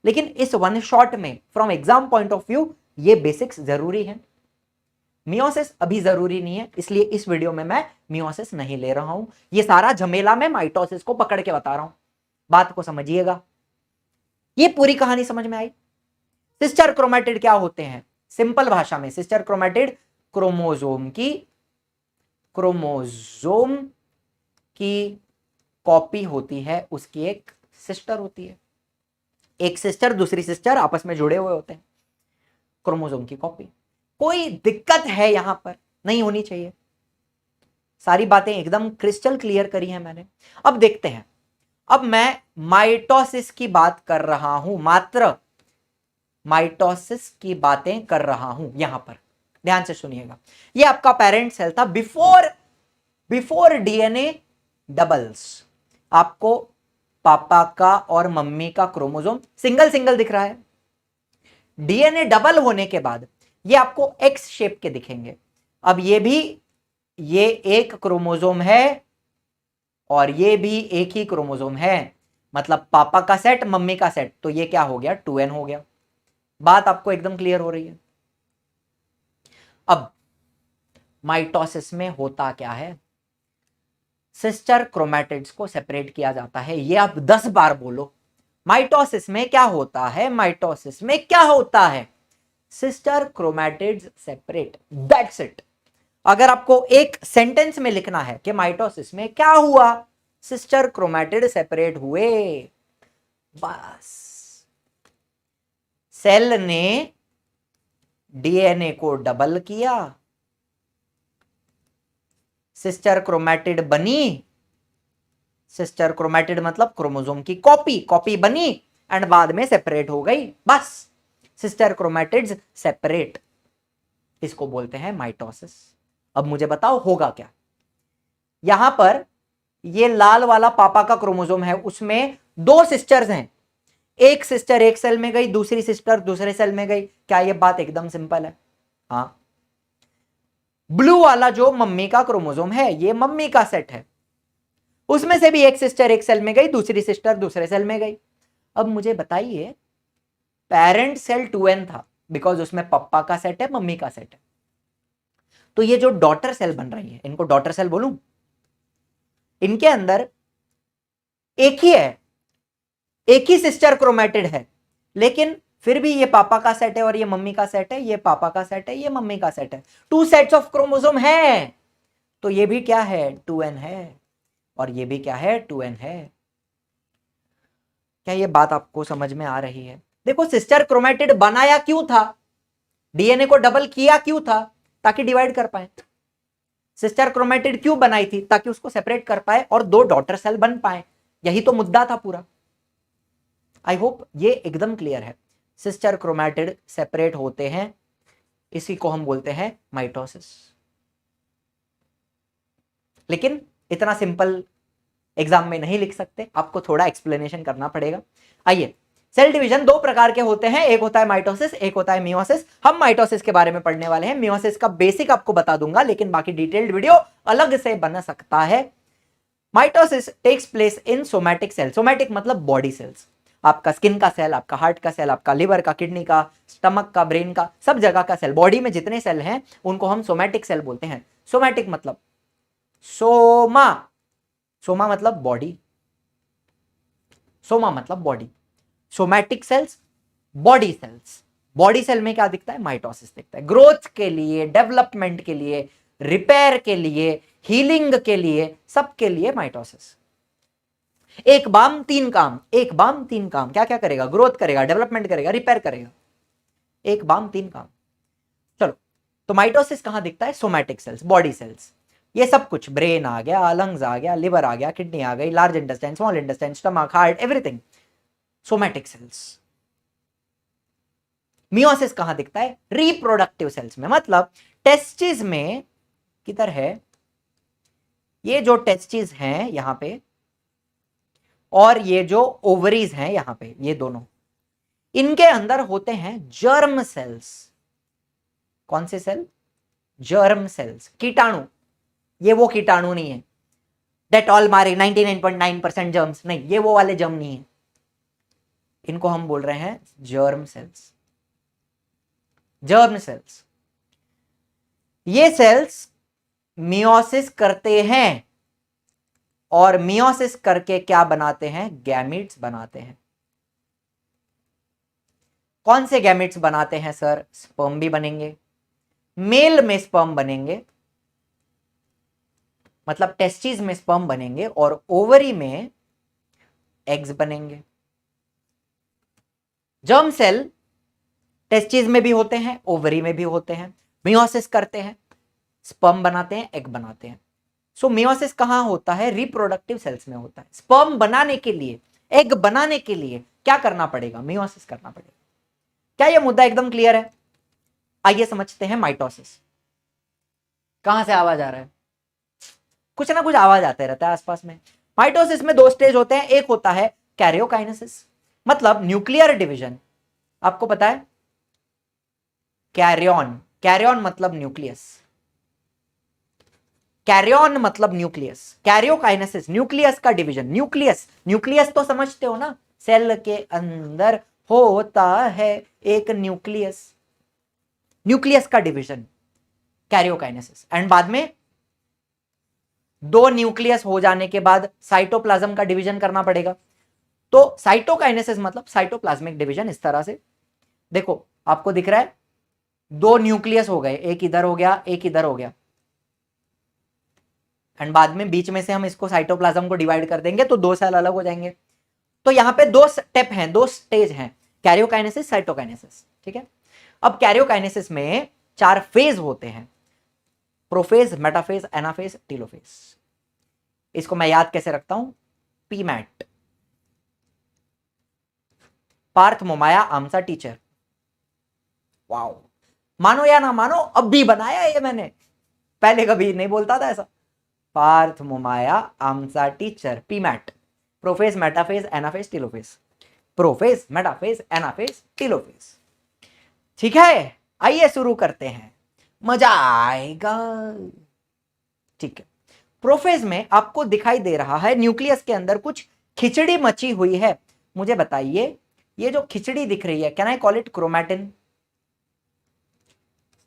लेकिन इस वन शॉट में from exam point of view ये बेसिक्स जरूरी है। मियोसिस अभी जरूरी नहीं है, इसलिए इस वीडियो में मैं मियोसिस नहीं ले रहा हूं। ये सारा झमेला मैं माइटोसिस को पकड़ के बता रहा हूं, बात को समझिएगा। ये पूरी कहानी समझ में आई? सिस्टर क्रोमैटिड क्या होते हैं? सिंपल भाषा में सिस्टर क्रोमैटिड क्रोमोसोम की कॉपी होती है, उसकी एक सिस्टर होती है। एक सिस्टर दूसरी सिस्टर आपस में जुड़े हुए होते हैं, क्रोमोसोम की कॉपी। कोई दिक्कत है यहां पर? नहीं होनी चाहिए। सारी बातें एकदम क्रिस्टल क्लियर करी है मैंने। अब देखते हैं, अब मैं माइटोसिस की बात कर रहा हूं, मात्र माइटोसिस की बातें कर रहा हूं यहां पर, ध्यान से सुनिएगा। ये आपका पेरेंट सेल था बिफोर डीएनए डबल्स। आपको पापा का और मम्मी का क्रोमोसोम सिंगल सिंगल दिख रहा है। डीएनए डबल होने के बाद ये आपको एक्स शेप के दिखेंगे। अब ये एक क्रोमोसोम है और ये भी एक ही क्रोमोसोम है, मतलब पापा का सेट मम्मी का सेट, तो ये क्या हो गया? 2n हो गया। बात आपको एकदम क्लियर हो रही है? अब माइटोसिस में होता क्या है? सिस्टर क्रोमैटिड्स को सेपरेट किया जाता है। ये आप 10 बार बोलो, माइटोसिस में क्या होता है? माइटोसिस में क्या होता है? Sister chromatids separate, that's it. अगर आपको एक सेंटेंस में लिखना है कि माइटोसिस में क्या हुआ, सिस्टर क्रोमैटिड सेपरेट हुए, बस सेल ने डीएनए को डबल किया, सिस्टर क्रोमैटिड बनी, सिस्टर क्रोमैटिड मतलब क्रोमोसोम की कॉपी बनी एंड बाद में सेपरेट हो गई, बस सिस्टर क्रोमैटिड्स सेपरेट, इसको बोलते हैं माइटोसिस। अब मुझे बताओ होगा क्या। यहां पर ये लाल वाला पापा का क्रोमोसोम है, उसमें दो सिस्टर्स हैं, एक सिस्टर एक सेल में गई, दूसरी सिस्टर दूसरे सेल में गई। क्या ये बात एकदम सिंपल है? हाँ। ब्लू वाला जो मम्मी का क्रोमोसोम है, ये मम्मी का सेट है, उसमें से भी एक सिस्टर एक सेल में गई, दूसरी सिस्टर दूसरे सेल में गई। अब मुझे बताइए, पेरेंट सेल 2n था बिकॉज उसमें पप्पा का सेट है, मम्मी का सेट है। तो ये जो डॉटर सेल बन रही है, इनको डॉटर सेल बोलूं, इनके अंदर एक ही है, एक ही सिस्टर क्रोमैटिड है, लेकिन फिर भी ये पापा का सेट है और ये मम्मी का सेट है, ये पापा का सेट है, ये मम्मी का सेट है, 2 सेट्स ऑफ क्रोमोसोम है। तो ये भी क्या है? 2n है, और ये भी क्या है? 2n है। क्या ये बात आपको समझ में आ रही है? देखो, सिस्टर क्रोमैटिड बनाया क्यों था? डीएनए को डबल किया क्यों था? ताकि डिवाइड कर पाए। सिस्टर क्रोमैटिड क्यों बनाई थी? ताकि उसको सेपरेट कर पाए और दो डॉटर सेल बन पाए। यही तो मुद्दा था पूरा। आई होप ये एकदम क्लियर है। सिस्टर क्रोमैटिड सेपरेट होते हैं, इसी को हम बोलते हैं माइटोसिस। लेकिन इतना सिंपल एग्जाम में नहीं लिख सकते, आपको थोड़ा एक्सप्लेनेशन करना पड़ेगा। आइए, सेल डिवीजन दो प्रकार के होते हैं, एक होता है माइटोसिस, एक होता है मियोसिस। हम माइटोसिस के बारे में पढ़ने वाले हैं, मियोसिस का बेसिक आपको बता दूंगा, लेकिन बाकी डिटेल्ड वीडियो अलग से बन सकता है। Mitosis takes place in somatic cell. Somatic मतलब बॉडी सेल्स, आपका स्किन का सेल, आपका हार्ट का सेल, आपका लिवर का, किडनी का, स्टमक का, ब्रेन का, सब जगह का सेल, बॉडी में जितने सेल हैं उनको हम सोमैटिक सेल बोलते हैं। सोमैटिक मतलब सोमा, सोमा मतलब बॉडी, सोमा मतलब body, somatic cells, body cells. Body cell में क्या दिखता है? माइटोसिस दिखता है। ग्रोथ के लिए, डेवलपमेंट के लिए, रिपेयर के लिए, हीलिंग के लिए, सबके लिए माइटोसिस। एक बाम तीन काम, एक बाम तीन काम। क्या क्या करेगा? ग्रोथ करेगा, डेवलपमेंट करेगा, रिपेयर करेगा, एक बाम तीन काम। चलो, तो माइटोसिस कहां दिखता है? Somatic cells, body sales. ये सब कुछ, ब्रेन आ गया, लंग्स आ गया, लिवर आ गया, किडनी आ गई, large intestine, small intestine, stomach, heart, everything, somatic cells. Meiosis कहां दिखता है? रिप्रोडक्टिव सेल्स में, मतलब टेस्टिस में। किधर है? ये जो टेस्टिस हैं यहां पे, और ये जो ओवरीज हैं यहां पे, ये दोनों, इनके अंदर होते हैं जर्म सेल्स। कौन से सेल? जर्म सेल्स, कीटाणु। ये वो कीटाणु नहीं है डेटॉल मारे 99.9% जर्म्स, नहीं, ये वो वाले जर्म नहीं है। इनको हम बोल रहे हैं जर्म सेल्स, जर्म सेल्स। ये सेल्स मियोसिस करते हैं, और मियोसिस करके क्या बनाते हैं? गैमीट्स बनाते हैं। कौन से गैमीट्स बनाते हैं सर? स्पर्म भी बनेंगे, मेल में स्पर्म बनेंगे, मतलब टेस्टिस में स्पर्म बनेंगे, और ओवरी में एग्स बनेंगे। जर्म सेल टेस्टिस में भी होते हैं, ओवरी में भी होते हैं, मियोसिस करते हैं, स्पर्म बनाते हैं, एग बनाते हैं। सो मियोसिस कहां होता है? रिप्रोडक्टिव सेल्स में होता है। स्पर्म बनाने के लिए, एग बनाने के लिए क्या करना पड़ेगा? मियोसिस करना पड़ेगा। क्या यह मुद्दा एकदम क्लियर है? आइए समझते हैं माइटोसिस। कहां से आवाज आ रहा है? कुछ ना कुछ आवाज आते रहता है आसपास में। माइटोसिस में दो स्टेज होते हैं, एक होता है कैरियोकाइनेसिस, मतलब न्यूक्लियर डिवीजन। आपको पता है कैरियन, कैरियन मतलब न्यूक्लियस, कैरियन मतलब न्यूक्लियस, कैरियोकाइनेसिस न्यूक्लियस का डिवीजन। न्यूक्लियस, न्यूक्लियस तो समझते हो ना, सेल के अंदर होता है एक न्यूक्लियस, न्यूक्लियस का डिवीजन कैरियोकाइनेसिस। एंड बाद में दो न्यूक्लियस हो जाने के बाद साइटोप्लाज्म का डिवीजन करना पड़ेगा। तो साइटोकाइनेसिस मतलब साइटोप्लाज्मिक डिवीजन। इस तरह से देखो, आपको दिख रहा है दो न्यूक्लियस हो गए, एक इधर हो गया, एक इधर हो गया, एंड बाद में बीच में से हम इसको साइटोप्लाज्म को डिवाइड कर देंगे तो दो सेल अलग हो जाएंगे। तो यहां पे दो स्टेप हैं, दो स्टेज हैं। कैरियोकाइनेसिस, साइटोकाइनेसिस, ठीक है। अब कैरियोकाइनेसिस में 4 फेज होते हैं, प्रोफेज, मेटाफेज, एनाफेज, टीलोफेज। इसको मैं याद कैसे रखता हूं, पीमैट, पार्थ मोमाया आमसा टीचर। वाओ, मानो या ना मानो, अब भी बनाया ये मैंने, पहले कभी नहीं बोलता था ऐसा। पार्थ मोमाया आमसा teacher, PMAT, prophase, metaphase, anaphase, telophase. Prophase, metaphase, anaphase, telophase. ठीक है, आइए शुरू करते हैं, मजा आएगा। ठीक है, प्रोफेज में आपको दिखाई दे रहा है न्यूक्लियस के अंदर कुछ खिचड़ी मची हुई है। मुझे बताइए, ये जो खिचड़ी दिख रही है, can I call it chromatin?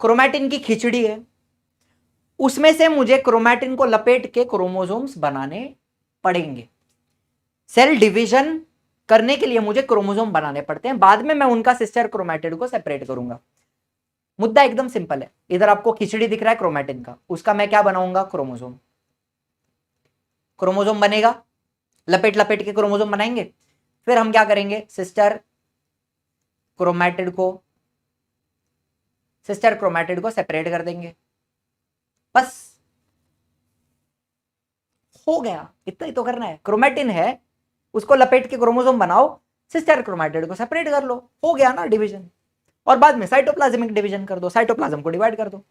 Chromatin की खिचड़ी है, उसमें से मुझे क्रोमैटिन को लपेट के क्रोमोसोम्स बनाने पड़ेंगे। सेल डिवीजन करने के लिए मुझे क्रोमोसोम बनाने पड़ते हैं, बाद में मैं उनका सिस्टर क्रोमैटिड को सेपरेट करूंगा। मुद्दा एकदम सिंपल है, इधर आपको खिचड़ी दिख रहा है क्रोमैटिन का, उसका मैं क्या बनाऊंगा, क्रोमोसोम। क्रोमोसोम बनेगा, लपेट लपेट के क्रोमोसोम बनाएंगे, फिर हम क्या करेंगे, सिस्टर क्रोमैटिड को सेपरेट कर देंगे, बस हो गया। इतना ही तो करना है, क्रोमैटिन है, उसको लपेट के क्रोमोसोम बनाओ, सिस्टर क्रोमैटिड को सेपरेट कर लो, हो गया ना डिवीजन। और बाद में साइटोप्लाज्मिक डिवीजन कर दो, साइटोप्लाज्म को डिवाइड कर दो,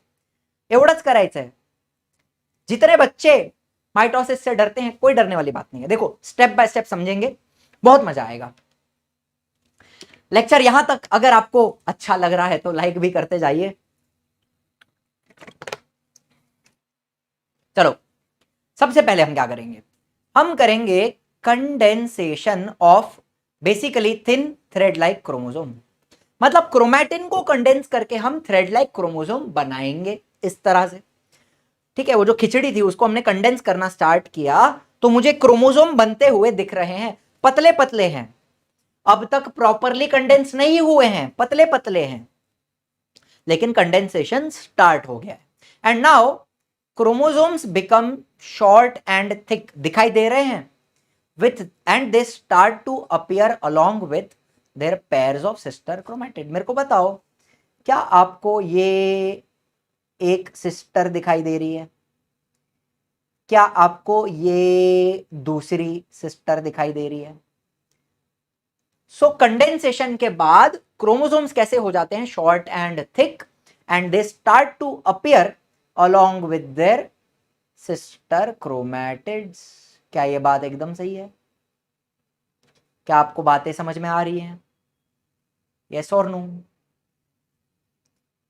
एवढंच करायचं है। जितने बच्चे माइटोसिस से डरते हैं, कोई डरने वाली बात नहीं है, देखो स्टेप बाय स्टेप समझेंगे, बहुत मजा आएगा। लेक्चर यहां तक अगर आपको अच्छा लग रहा है तो लाइक भी करते जाइए। चलो, सबसे पहले हम क्या करेंगे, हम करेंगे condensation of basically thin thread like chromosome. मतलब क्रोमैटिन को कंडेंस करके हम थ्रेड लाइक क्रोमोसोम बनाएंगे इस तरह से, ठीक है। वो जो खिचड़ी थी उसको हमने कंडेंस करना स्टार्ट किया, तो मुझे क्रोमोसोम बनते हुए दिख रहे हैं, पतले पतले हैं, अब तक प्रॉपरली कंडेंस नहीं हुए हैं, पतले पतले हैं, लेकिन कंडेंसेशन स्टार्ट हो गया है। And now chromosomes become short and thick, दिखाई दे रहे हैं, with and they start to appear along with their pairs of sister chromatid. मेरे को बताओ, क्या आपको ये एक सिस्टर दिखाई दे रही है? क्या आपको ये दूसरी सिस्टर दिखाई दे रही है? सो कंडेंसेशन के बाद क्रोमोसोम्स कैसे हो जाते हैं, short and thick, and they start to appear along with their sister chromatids. क्या ये बात एकदम सही है? क्या आपको बातें समझ में आ रही हैं? यस और नो?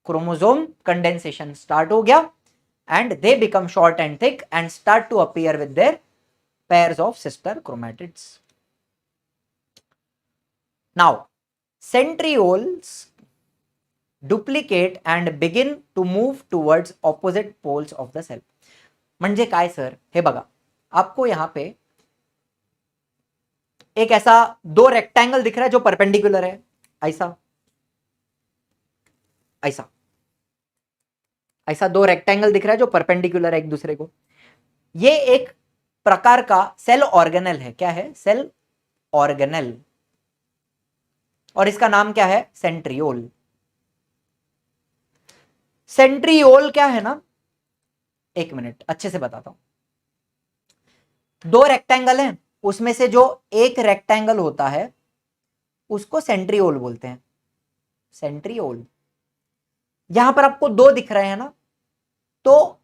क्रोमोसोम कंडेंसेशन स्टार्ट हो गया and they become short and thick and start to appear with their pairs of sister chromatids. Now, centrioles duplicate and begin to move towards opposite poles of the cell. म्हणजे काय sir? हे बघा, आपको यहां पे एक ऐसा 2 रेक्टेंगल दिख रहा है जो परपेंडिकुलर है, ऐसा ऐसा ऐसा 2 रेक्टेंगल दिख रहा है जो परपेंडिकुलर है एक दूसरे को। ये एक प्रकार का सेल ऑर्गेनेल है। क्या है? सेल ऑर्गेनेल, और इसका नाम क्या है? सेंट्रियोल। सेंट्रियोल क्या है ना, एक मिनट अच्छे से बताता हूं। 2 रेक्टेंगल हैं, उसमें से जो एक रेक्टेंगल होता है उसको सेंट्रियोल बोलते हैं, सेंट्रियोल। यहां पर आपको 2 दिख रहे हैं ना, तो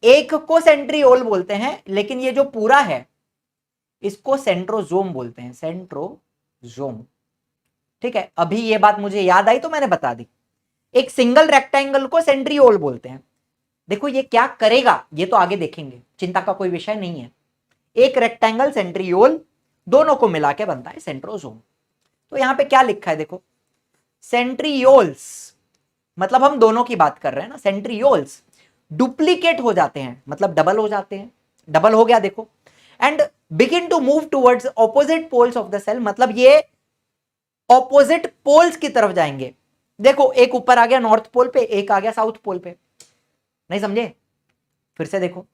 एक को सेंट्रियोल बोलते हैं, लेकिन ये जो पूरा है इसको सेंट्रोजोम बोलते हैं, सेंट्रोजोम। ठीक है, अभी ये बात मुझे याद आई तो मैंने बता दी। एक सिंगल रेक्टेंगल को सेंट्रियोल बोलते हैं। देखो ये क्या करेगा ये तो आगे देखेंगे, चिंता का कोई विषय नहीं है। एक रेक्टेंगल सेंट्रियोल, दोनों को मिला के बनता है सेंट्रोजोम। तो यहां पे क्या लिखा है देखो, सेंट्रियोल्स, मतलब हम दोनों की बात कर रहे हैं ना। सेंट्रियोल्स डुप्लीकेट हो जाते हैं, मतलब डबल हो जाते हैं, डबल हो गया देखो। And begin to move towards opposite poles of the cell, मतलब ये ऑपोजिट पोल्स की तरफ जाएंगे। देखो एक ऊपर आ गया नॉर्थ पोल पे, एक आ गया साउथ पोल पे, नहीं समझे? फिर से देखो,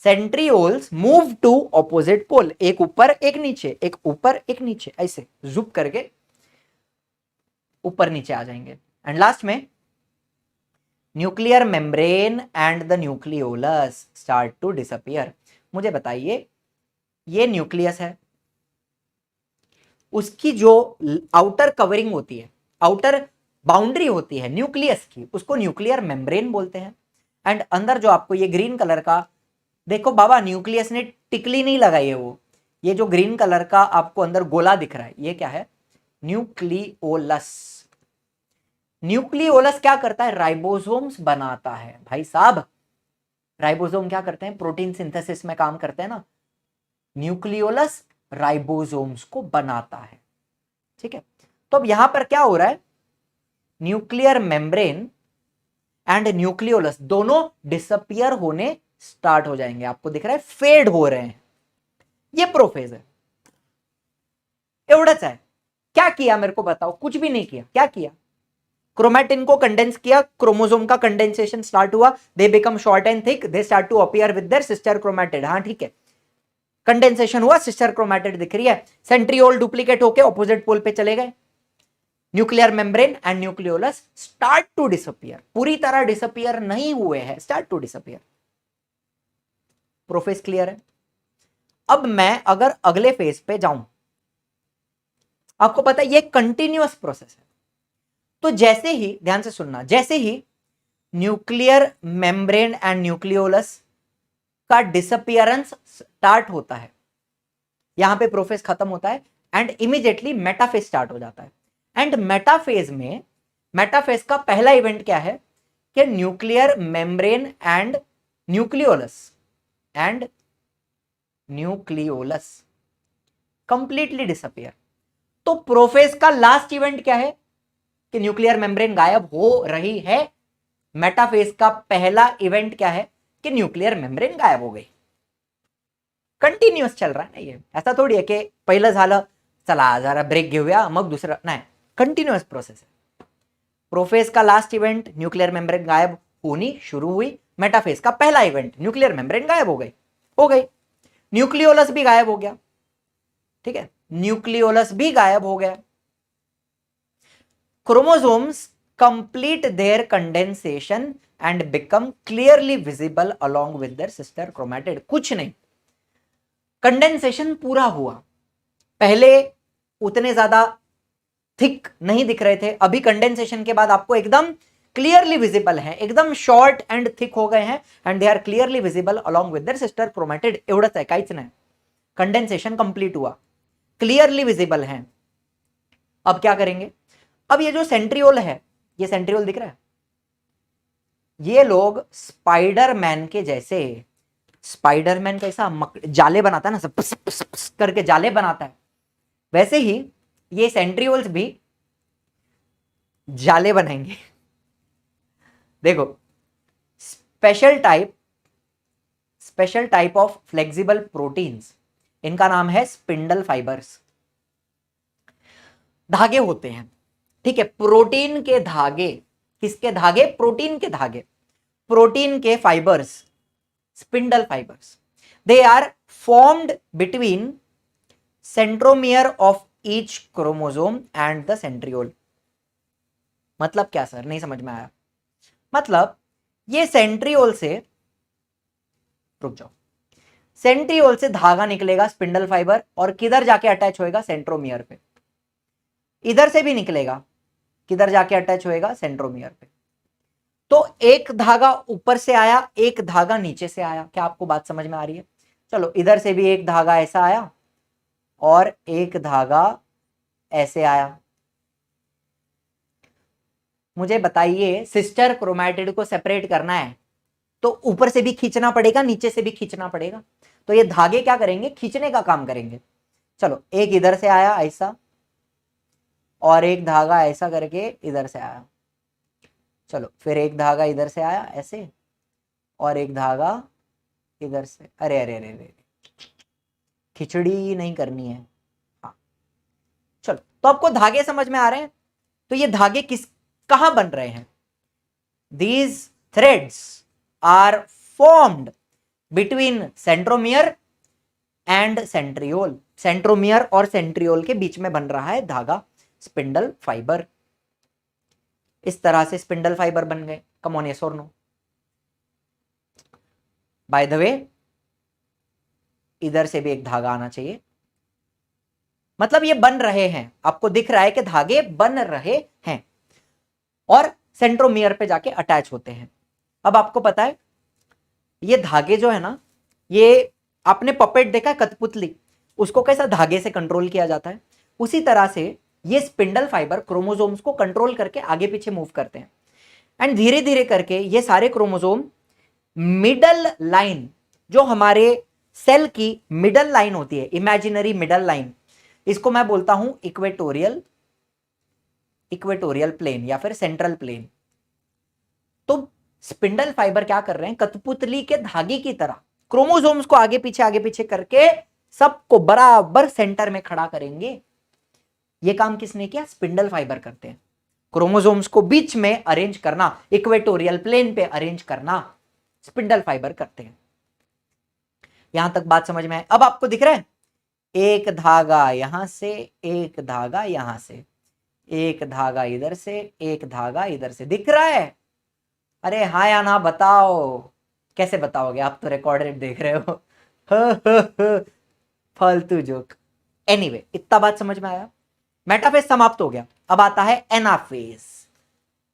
centrioles move to opposite pole, एक ऊपर एक नीचे, एक ऊपर एक नीचे, ऐसे जुप करके ऊपर नीचे आ जाएंगे। एंड लास्ट में nuclear membrane and the nucleolus start to disappear. मुझे बताइए, ये न्यूक्लियस है, उसकी जो आउटर कवरिंग होती है, आउटर बाउंड्री होती है न्यूक्लियस की, उसको न्यूक्लियर मेम्ब्रेन बोलते हैं। एंड अंदर जो आपको ये ग्रीन कलर का, देखो बाबा न्यूक्लियस ने टिकली नहीं लगाई है, वो ये जो ग्रीन कलर का आपको अंदर गोला दिख रहा है, ये क्या है? न्यूक्लियोलस। न्यूक्लियोलस क्या करता है? राइबोसोम्स बनाता है भाई साहब। राइबोसोम क्या करते हैं? प्रोटीन सिंथेसिस में काम करते हैं ना। न्यूक्लियोलस राइबोसोम्स को बनाता है, ठीक है। तो अब यहां पर क्या हो रहा है? न्यूक्लियर मेम्ब्रेन एंड न्यूक्लियोलस दोनों डिसअपियर होने स्टार्ट हो जाएंगे। आपको दिख रहा है फेड हो रहे हैं, ये प्रोफेज है। एवढंच है। क्या किया मेरे को बताओ? कुछ भी नहीं किया। क्या किया? क्रोमैटिन को कंडेंस किया, क्रोमोसोम का कंडेंसेशन स्टार्ट हुआ, they become short and thick, they start to appear with their sister chromatid. हाँ ठीक है, कंडेंसेशन हुआ, सिस्टर क्रोमैटिड दिख रही है, सेंट्रियोल डुप्लीकेट होके ऑपोजिट पोल पे चले गए। Nuclear membrane and nucleolus start to disappear, पूरी तरह डिसअपियर नहीं हुए हैं, start to disappear. Prophase clear है? अब मैं अगर अगले फेज पे जाऊं, आपको पता है ये कंटिन्यूअस प्रोसेस है। तो जैसे ही, ध्यान से सुनना, जैसे ही न्यूक्लियर मेम्ब्रेन एंड न्यूक्लियोलस का डिसअपियरेंस स्टार्ट होता है, यहां पे प्रोफेज खत्म होता है एंड इमीडिएटली मेटाफेज स्टार्ट हो जाता है। एंड मेटाफेज में, मेटाफेज का पहला इवेंट क्या है कि nuclear membrane and nucleolus completely disappear. तो प्रोफेज का लास्ट इवेंट क्या है कि न्यूक्लियर मेम्ब्रेन गायब हो रही है। मेटाफेज का पहला इवेंट क्या है कि न्यूक्लियर मेम्ब्रेन गायब हो गई। कंटिन्यूअस चल रहा है ना ये, ऐसा थोड़ी है कि पहिलं झालं चला जरा ब्रेक घेऊया मग दुसरं, नाही, कंटिन्यूअस प्रोसेस है। प्रोफेज का लास्ट इवेंट न्यूक्लियर मेम्ब्रेन गायब होनी शुरू हुई, मेटाफेज का पहला इवेंट न्यूक्लियर मेम्ब्रेन गायब हो गई। न्यूक्लियोलस भी गायब हो गया, ठीक है, न्यूक्लियोलस भी गायब हो गया। Chromosomes complete their condensation and become clearly visible along with their sister chromatid. कुछ नहीं, कंडेंसेशन पूरा हुआ, पहले उतने ज्यादा थिक नहीं दिख रहे थे, अभी कंडेंसेशन के बाद आपको एकदम क्लियरली विजिबल है, एकदम शॉर्ट एंड थिक हो गए हैं and they are clearly visible along with their sister chromatid. एवढंच आहे, काहीच नाही। कंडेंसेशन कंप्लीट हुआ, क्लियरली विजिबल है। अब क्या करेंगे? अब ये जो सेंट्रियोल है, ये सेंट्रियोल दिख रहा है, ये लोग स्पाइडरमैन के जैसे, स्पाइडरमैन कैसा जाले बनाता है ना, सब पस पस पस करके जाले बनाता है, वैसे ही ये सेंट्रियोल्स भी जाले बनाएंगे। देखो, special type of flexible proteins, इनका नाम है स्पिंडल फाइबर्स। धागे होते हैं, ठीक है, प्रोटीन के धागे। किसके धागे? प्रोटीन के धागे, प्रोटीन के fibres, spindle fibres. They are formed between centromere of each chromosome and the centriole. मतलब क्या सर, नहीं समझ में आया? मतलब ये सेंट्रियोल से, रुक जाओ, सेंट्रियोल से धागा निकलेगा स्पिंडल फाइबर और किधर जाके अटैच होएगा? सेंट्रोमियर पे। इधर से भी निकलेगा, किधर जाके अटैच होएगा? सेंट्रोमियर पे। तो एक धागा ऊपर से आया, एक धागा नीचे से आया। क्या आपको बात समझ में आ रही है? चलो, इधर से भी एक धागा ऐसा आया और एक धागा ऐसे आया। मुझे बताइए, सिस्टर क्रोमैटिड को सेपरेट करना है तो ऊपर से भी खींचना पड़ेगा, नीचे से भी खींचना पड़ेगा। तो ये धागे क्या करेंगे? खींचने का काम करेंगे। चलो, एक इधर से आया ऐसा और एक धागा ऐसा करके इधर से आया। चलो, फिर एक धागा इधर से आया ऐसे और एक धागा इधर से। अरे अरे अरे अरे, खिचड़ी नहीं करनी है। हाँ, चलो, तो आपको धागे समझ में आ रहे हैं? तो ये धागे कहां बन रहे हैं? These threads are formed between centromere and centriole। Centromere और सेंट्रियोल के बीच में बन रहा है धागा, स्पिंडल फाइबर। इस तरह से स्पिंडल फाइबर बन गए। कम ऑन, यस और नो? बाय द वे इधर से भी एक धागा आना चाहिए, मतलब ये बन रहे हैं, आपको दिख रहा है कि धागे बन रहे हैं और सेंट्रोमियर पे जाके अटैच होते हैं। अब आपको पता है ये धागे जो है ना, ये आपने पपेट देखा है कठपुतली, उसको कैसा धागे से कंट्रोल किया जाता है, उसी तरह से ये स्पिंडल फाइबर क्रोमोसोम्स को कंट्रोल करके आगे पीछे मूव करते हैं। एंड धीरे धीरे करके ये सारे क्रोमोसोम मिडल लाइन, जो हमारे सेल की मिडल लाइन होती है, इमेजिनरी मिडल लाइन, इसको मैं बोलता हूं इक्वेटोरियल प्लेन या फिर सेंट्रल प्लेन। तो स्पिंडल फाइबर क्या कर रहे हैं, कठपुतली के धागे की तरह क्रोमोसोम्स को आगे पीछे करके सबको बराबर सेंटर में खड़ा करेंगे। ये काम किसने किया? स्पिंडल फाइबर करते हैं। क्रोमोसोम्स को बीच में अरेंज करना, इक्वेटोरियल प्लेन पे अरेंज करना स्पिंडल फाइबर करते हैं। यहां तक बात समझ में आए? अब आपको दिख रहा है एक धागा यहां से, एक धागा यहां से, एक धागा इधर से, एक धागा इधर से, दिख रहा है? अरे हाँ या ना बताओ। कैसे बताओगे, आप तो रिकॉर्डेड देख रहे हो। फालतू जोक। एनीवे, इतना बात समझ में आया? मेटाफेज समाप्त हो गया, अब आता है एनाफेज।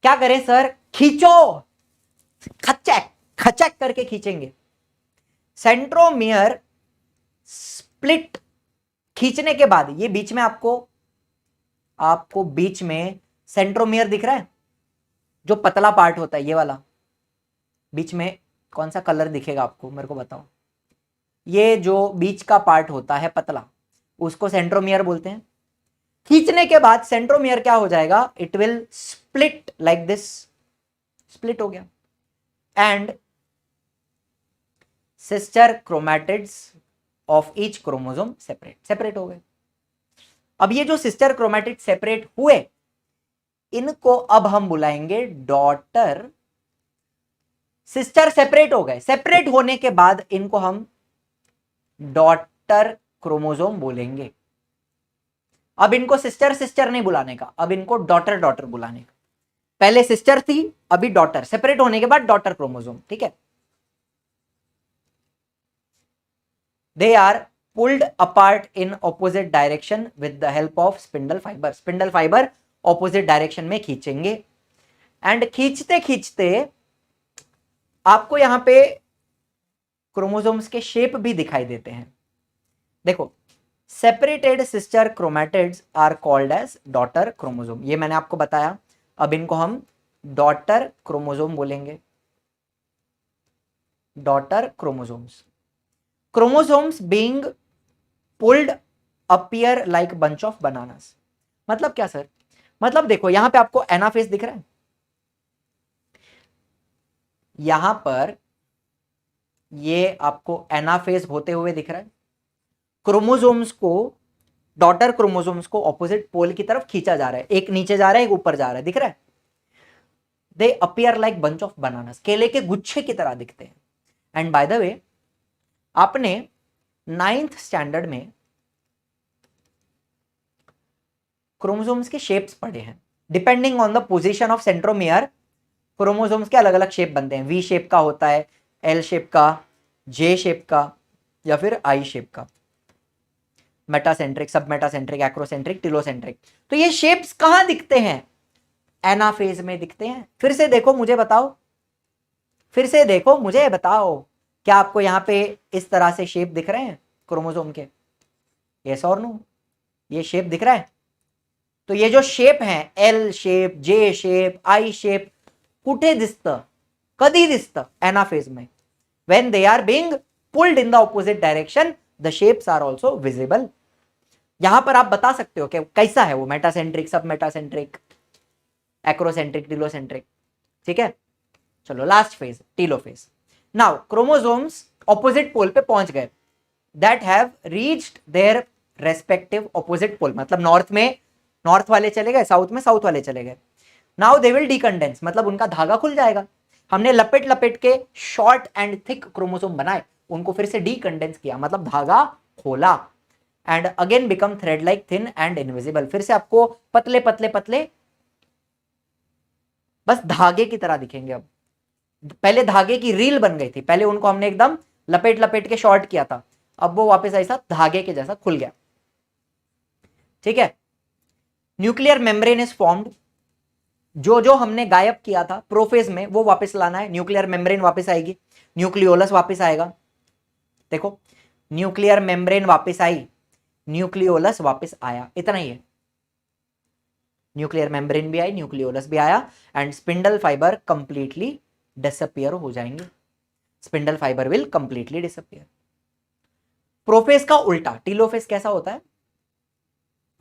क्या करें सर? खींचो, खचक खचक करके खींचेंगे। सेंट्रोमियर स्प्लिट खींचने के बाद ये बीच में आपको बीच में सेंट्रोमियर दिख रहा है, जो पतला पार्ट होता है, ये वाला बीच में कौन सा कलर दिखेगा आपको, मेरे को बताओ। ये जो बीच का पार्ट होता है पतला, उसको सेंट्रोमियर बोलते हैं। खींचने के बाद सेंट्रोमियर क्या हो जाएगा? It will split like this, split हो गया। And sister chromatids of each chromosome separate हो गए। अब ये जो सिस्टर क्रोमैटिड सेपरेट हुए, इनको अब हम बुलाएंगे डॉटर। सिस्टर सेपरेट हो गए, सेपरेट होने के बाद इनको हम डॉटर क्रोमोसोम बोलेंगे। अब इनको सिस्टर नहीं बुलाने का, अब इनको डॉटर बुलाने का। पहले सिस्टर थी, अभी डॉटर, सेपरेट होने के बाद डॉटर क्रोमोसोम, ठीक है। They are pulled apart in opposite direction with the help of spindle fiber. Spindle fibre opposite direction में खींचेंगे। एंड खींचते खींचते आपको यहां पे क्रोमोसोम्स के शेप भी दिखाई देते हैं। देखो, separated sister chromatids are called as daughter chromosome, ये मैंने आपको बताया। अब इनको हम डॉटर क्रोमोसोम बोलेंगे, daughter chromosomes. Chromosomes being pulled appear like bunch of bananas. मतलब क्या सर? मतलब देखो, यहां पे आपको एनाफेज दिख रहा है, यहां पर ये आपको एनाफेज होते हुए दिख रहा है। क्रोमोसोम्स को, डॉटर क्रोमोसोम्स को ऑपोजिट पोल की तरफ खींचा जा रहा है, एक नीचे जा रहा है, एक ऊपर जा रहा है, दिख रहा है? दे appear like bunch of bananas, केले के गुच्छे की तरह दिखते हैं। एंड बाय द वे, आपने 9th स्टैंडर्ड में क्रोमोसोम्स के शेप्स पढ़े हैं। Depending on the position of centromere, chromosomes के अलग अलग शेप बनते हैं। वी शेप का होता है, एल शेप का, जे शेप का, या फिर आई शेप का, मेटासेंट्रिक, सब मेटासेंट्रिक, एक्रोसेंट्रिक, टिलोसेंट्रिक। तो ये शेप्स कहां दिखते हैं? एनाफेज में दिखते हैं। फिर से देखो, मुझे बताओ, फिर से देखो, मुझे बताओ, क्या आपको यहां पे इस तरह से शेप दिख रहे हैं क्रोमोसोम के? यस और नो? ये शेप दिख रहा है? तो ये जो शेप हैं, L shape, J shape, I shape, कुठे दिसतं? कधी दिसतं? एनाफेज में। When they are being pulled in the opposite direction, the shapes are also visible. यहां पर आप बता सकते हो कि कैसा है वो, मेटासेंट्रिक, सब मेटासेंट्रिक, एक्रोसेंट्रिक, टिलोसेंट्रिक, ठीक है। चलो last phase, telophase. Now chromosomes opposite pole पे पहुंच गए, that have reached their respective opposite pole, मतलब नॉर्थ में नॉर्थ वाले चले गए, साउथ में साउथ वाले चले गए। नाउ दे विल डीकंडेंस, मतलब उनका धागा खुल जाएगा। हमने लपेट लपेट के शॉर्ट एंड थिक क्रोमोसोम बनाए, उनको फिर से डीकंडेंस किया, मतलब धागा खोला। And again become thread like thin and invisible, फिर से आपको पतले पतले पतले बस धागे की तरह दिखेंगे। अब पहले धागे की रील बन गई थी, पहले उनको हमने एकदम लपेट लपेट के शॉर्ट किया था, अब वो वापस ऐसा धागे के जैसा खुल गया। ठीक है, न्यूक्लियर मेम्ब्रेन इज फॉर्म्ड, जो जो हमने गायब किया था प्रोफेज में वो वापस लाना है। न्यूक्लियर मेम्ब्रेन वापस आएगी, न्यूक्लियोलस वापस आएगा। देखो न्यूक्लियर मेम्ब्रेन वापस आई, न्यूक्लियोलस वापस आया, इतना ही है। न्यूक्लियर मेम्ब्रेन भी आई, न्यूक्लियोलस भी आया, and spindle fibre completely disappear हो जाएंगे। Spindle fibre will completely disappear. Prophase का उल्टा टीलोफेज कैसा होता है?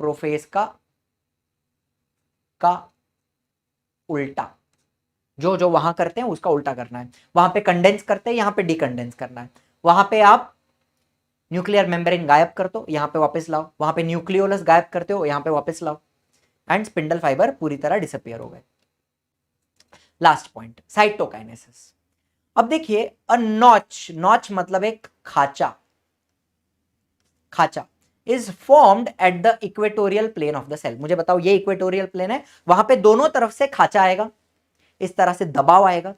प्रोफेज का उल्टा, जो जो वहां करते हैं उसका उल्टा करना है। वहां पे कंडेंस करते हैं, यहां पे डिकंडेंस करना है। वहां पे आप न्यूक्लियर मेम्ब्रेन गायब कर दो, यहां पे वापस लाओ। वहां पे न्यूक्लियोलस गायब करते हो, यहां पे वापस लाओ, एंड स्पिंडल फाइबर पूरी तरह डिसअपियर हो गए। Last point, cytokinesis. अब देखिए, अ नॉच, नॉच मतलब एक खाचा, खाचा is formed at the equatorial plane of the cell. मुझे बताओ, ये इक्वेटोरियल प्लेन है, वहां पे दोनों तरफ से खाचा आएगा, इस तरह से दबाव आएगा,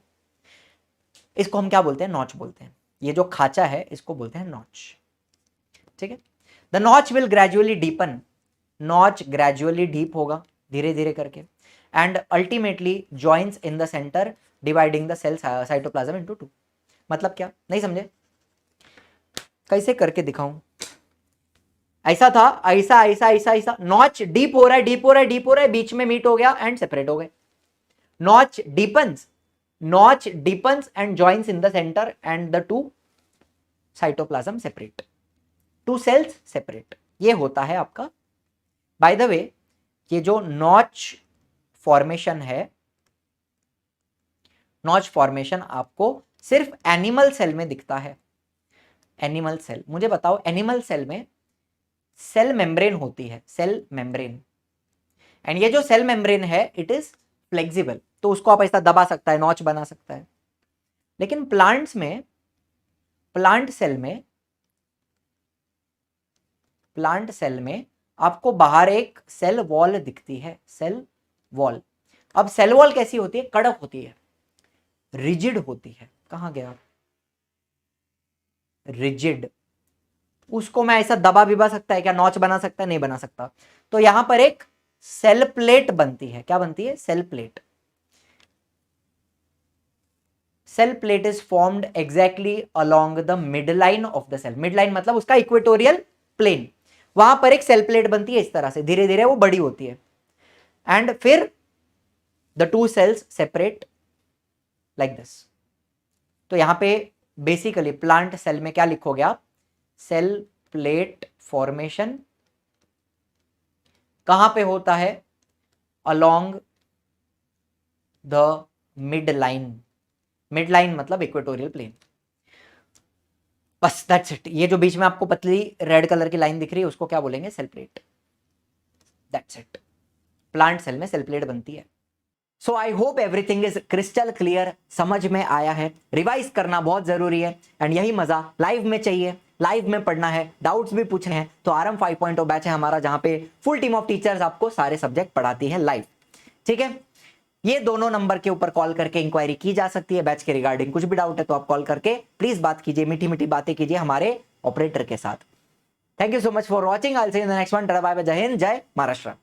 इसको हम क्या बोलते हैं? नॉच बोलते हैं। ये जो खाचा है इसको बोलते हैं नॉच। ठीक है, the notch will gradually deepen, notch gradually deep होगा धीरे धीरे करके, and ultimately joins in the centre dividing the cell cytoplasm into two. मतलब क्या, नहीं समझे? कैसे करके दिखाऊं? ऐसा था, ऐसा ऐसा ऐसा ऐसा, नॉच डीप हो रहा है, डीप हो रहा है, डीप हो रहा है, बीच में मीट हो गया एंड सेपरेट हो गए। Notch deepens, notch deepens and joins in the centre and the two cytoplasm separate, two cells separate. ये होता है आपका। बाय द वे, ये जो नॉच फॉर्मेशन है, नॉच फॉर्मेशन आपको सिर्फ एनिमल सेल में दिखता है। एनिमल सेल, मुझे बताओ, एनिमल सेल में सेल मेम्ब्रेन होती है, सेल मेम्ब्रेन, एंड ये जो सेल मेम्ब्रेन है इट इज फ्लेक्सिबल, तो उसको आप ऐसा दबा सकता है, नॉच बना सकता है। लेकिन प्लांट्स में, प्लांट सेल में आपको बाहर एक सेल वॉल दिखती है, सेल वॉल। अब सेल वॉल कैसी होती है? कड़क होती है, रिजिड होती है। कहां गया? रिजिड। उसको मैं ऐसा दबा बिबा सकता है क्या? नॉच बना सकता है? नहीं बना सकता। तो यहां पर एक सेल प्लेट बनती है। क्या बनती है? Cell plate. Cell plate is formed exactly along the mid line of the cell. Mid line मतलब उसका इक्वेटोरियल प्लेन, वहां पर एक सेल प्लेट बनती है इस तरह से, धीरे धीरे वो बड़ी होती है, एंड फिर the two cells separate like this. तो यहां पे बेसिकली प्लांट सेल में क्या लिखोगे आप? सेल प्लेट फॉर्मेशन कहां पे होता है? Along the mid line. Mid line मतलब इक्वेटोरियल प्लेन। बस दैट्स इट। ये जो बीच में आपको पतली रेड कलर की लाइन दिख रही है उसको क्या बोलेंगे? Cell plate. That's it. Plant cell में सेल प्लेट बनती है। So I hope everything is crystal clear, समझ में आया है। रिवाइज करना बहुत जरूरी है, एंड यही मजा लाइव में चाहिए, लाइव में पढ़ना है, डाउट्स भी पूछने हैं तो RM 5.0 बैच है हमारा, जहां पे फुल टीम ऑफ टीचर्स आपको सारे सब्जेक्ट पढ़ाती है लाइव। ठीक है, ये दोनों नंबर के ऊपर कॉल करके इंक्वायरी की जा सकती है बैच के रिगार्डिंग। कुछ भी डाउट है तो आप कॉल करके प्लीज बात कीजिए, मीठी मीठी बातें कीजिए हमारे ऑपरेटर के साथ। Thank you so much for watching. I will see you in the next one. Bye bye. जय हिंद, जय महाराष्ट्र।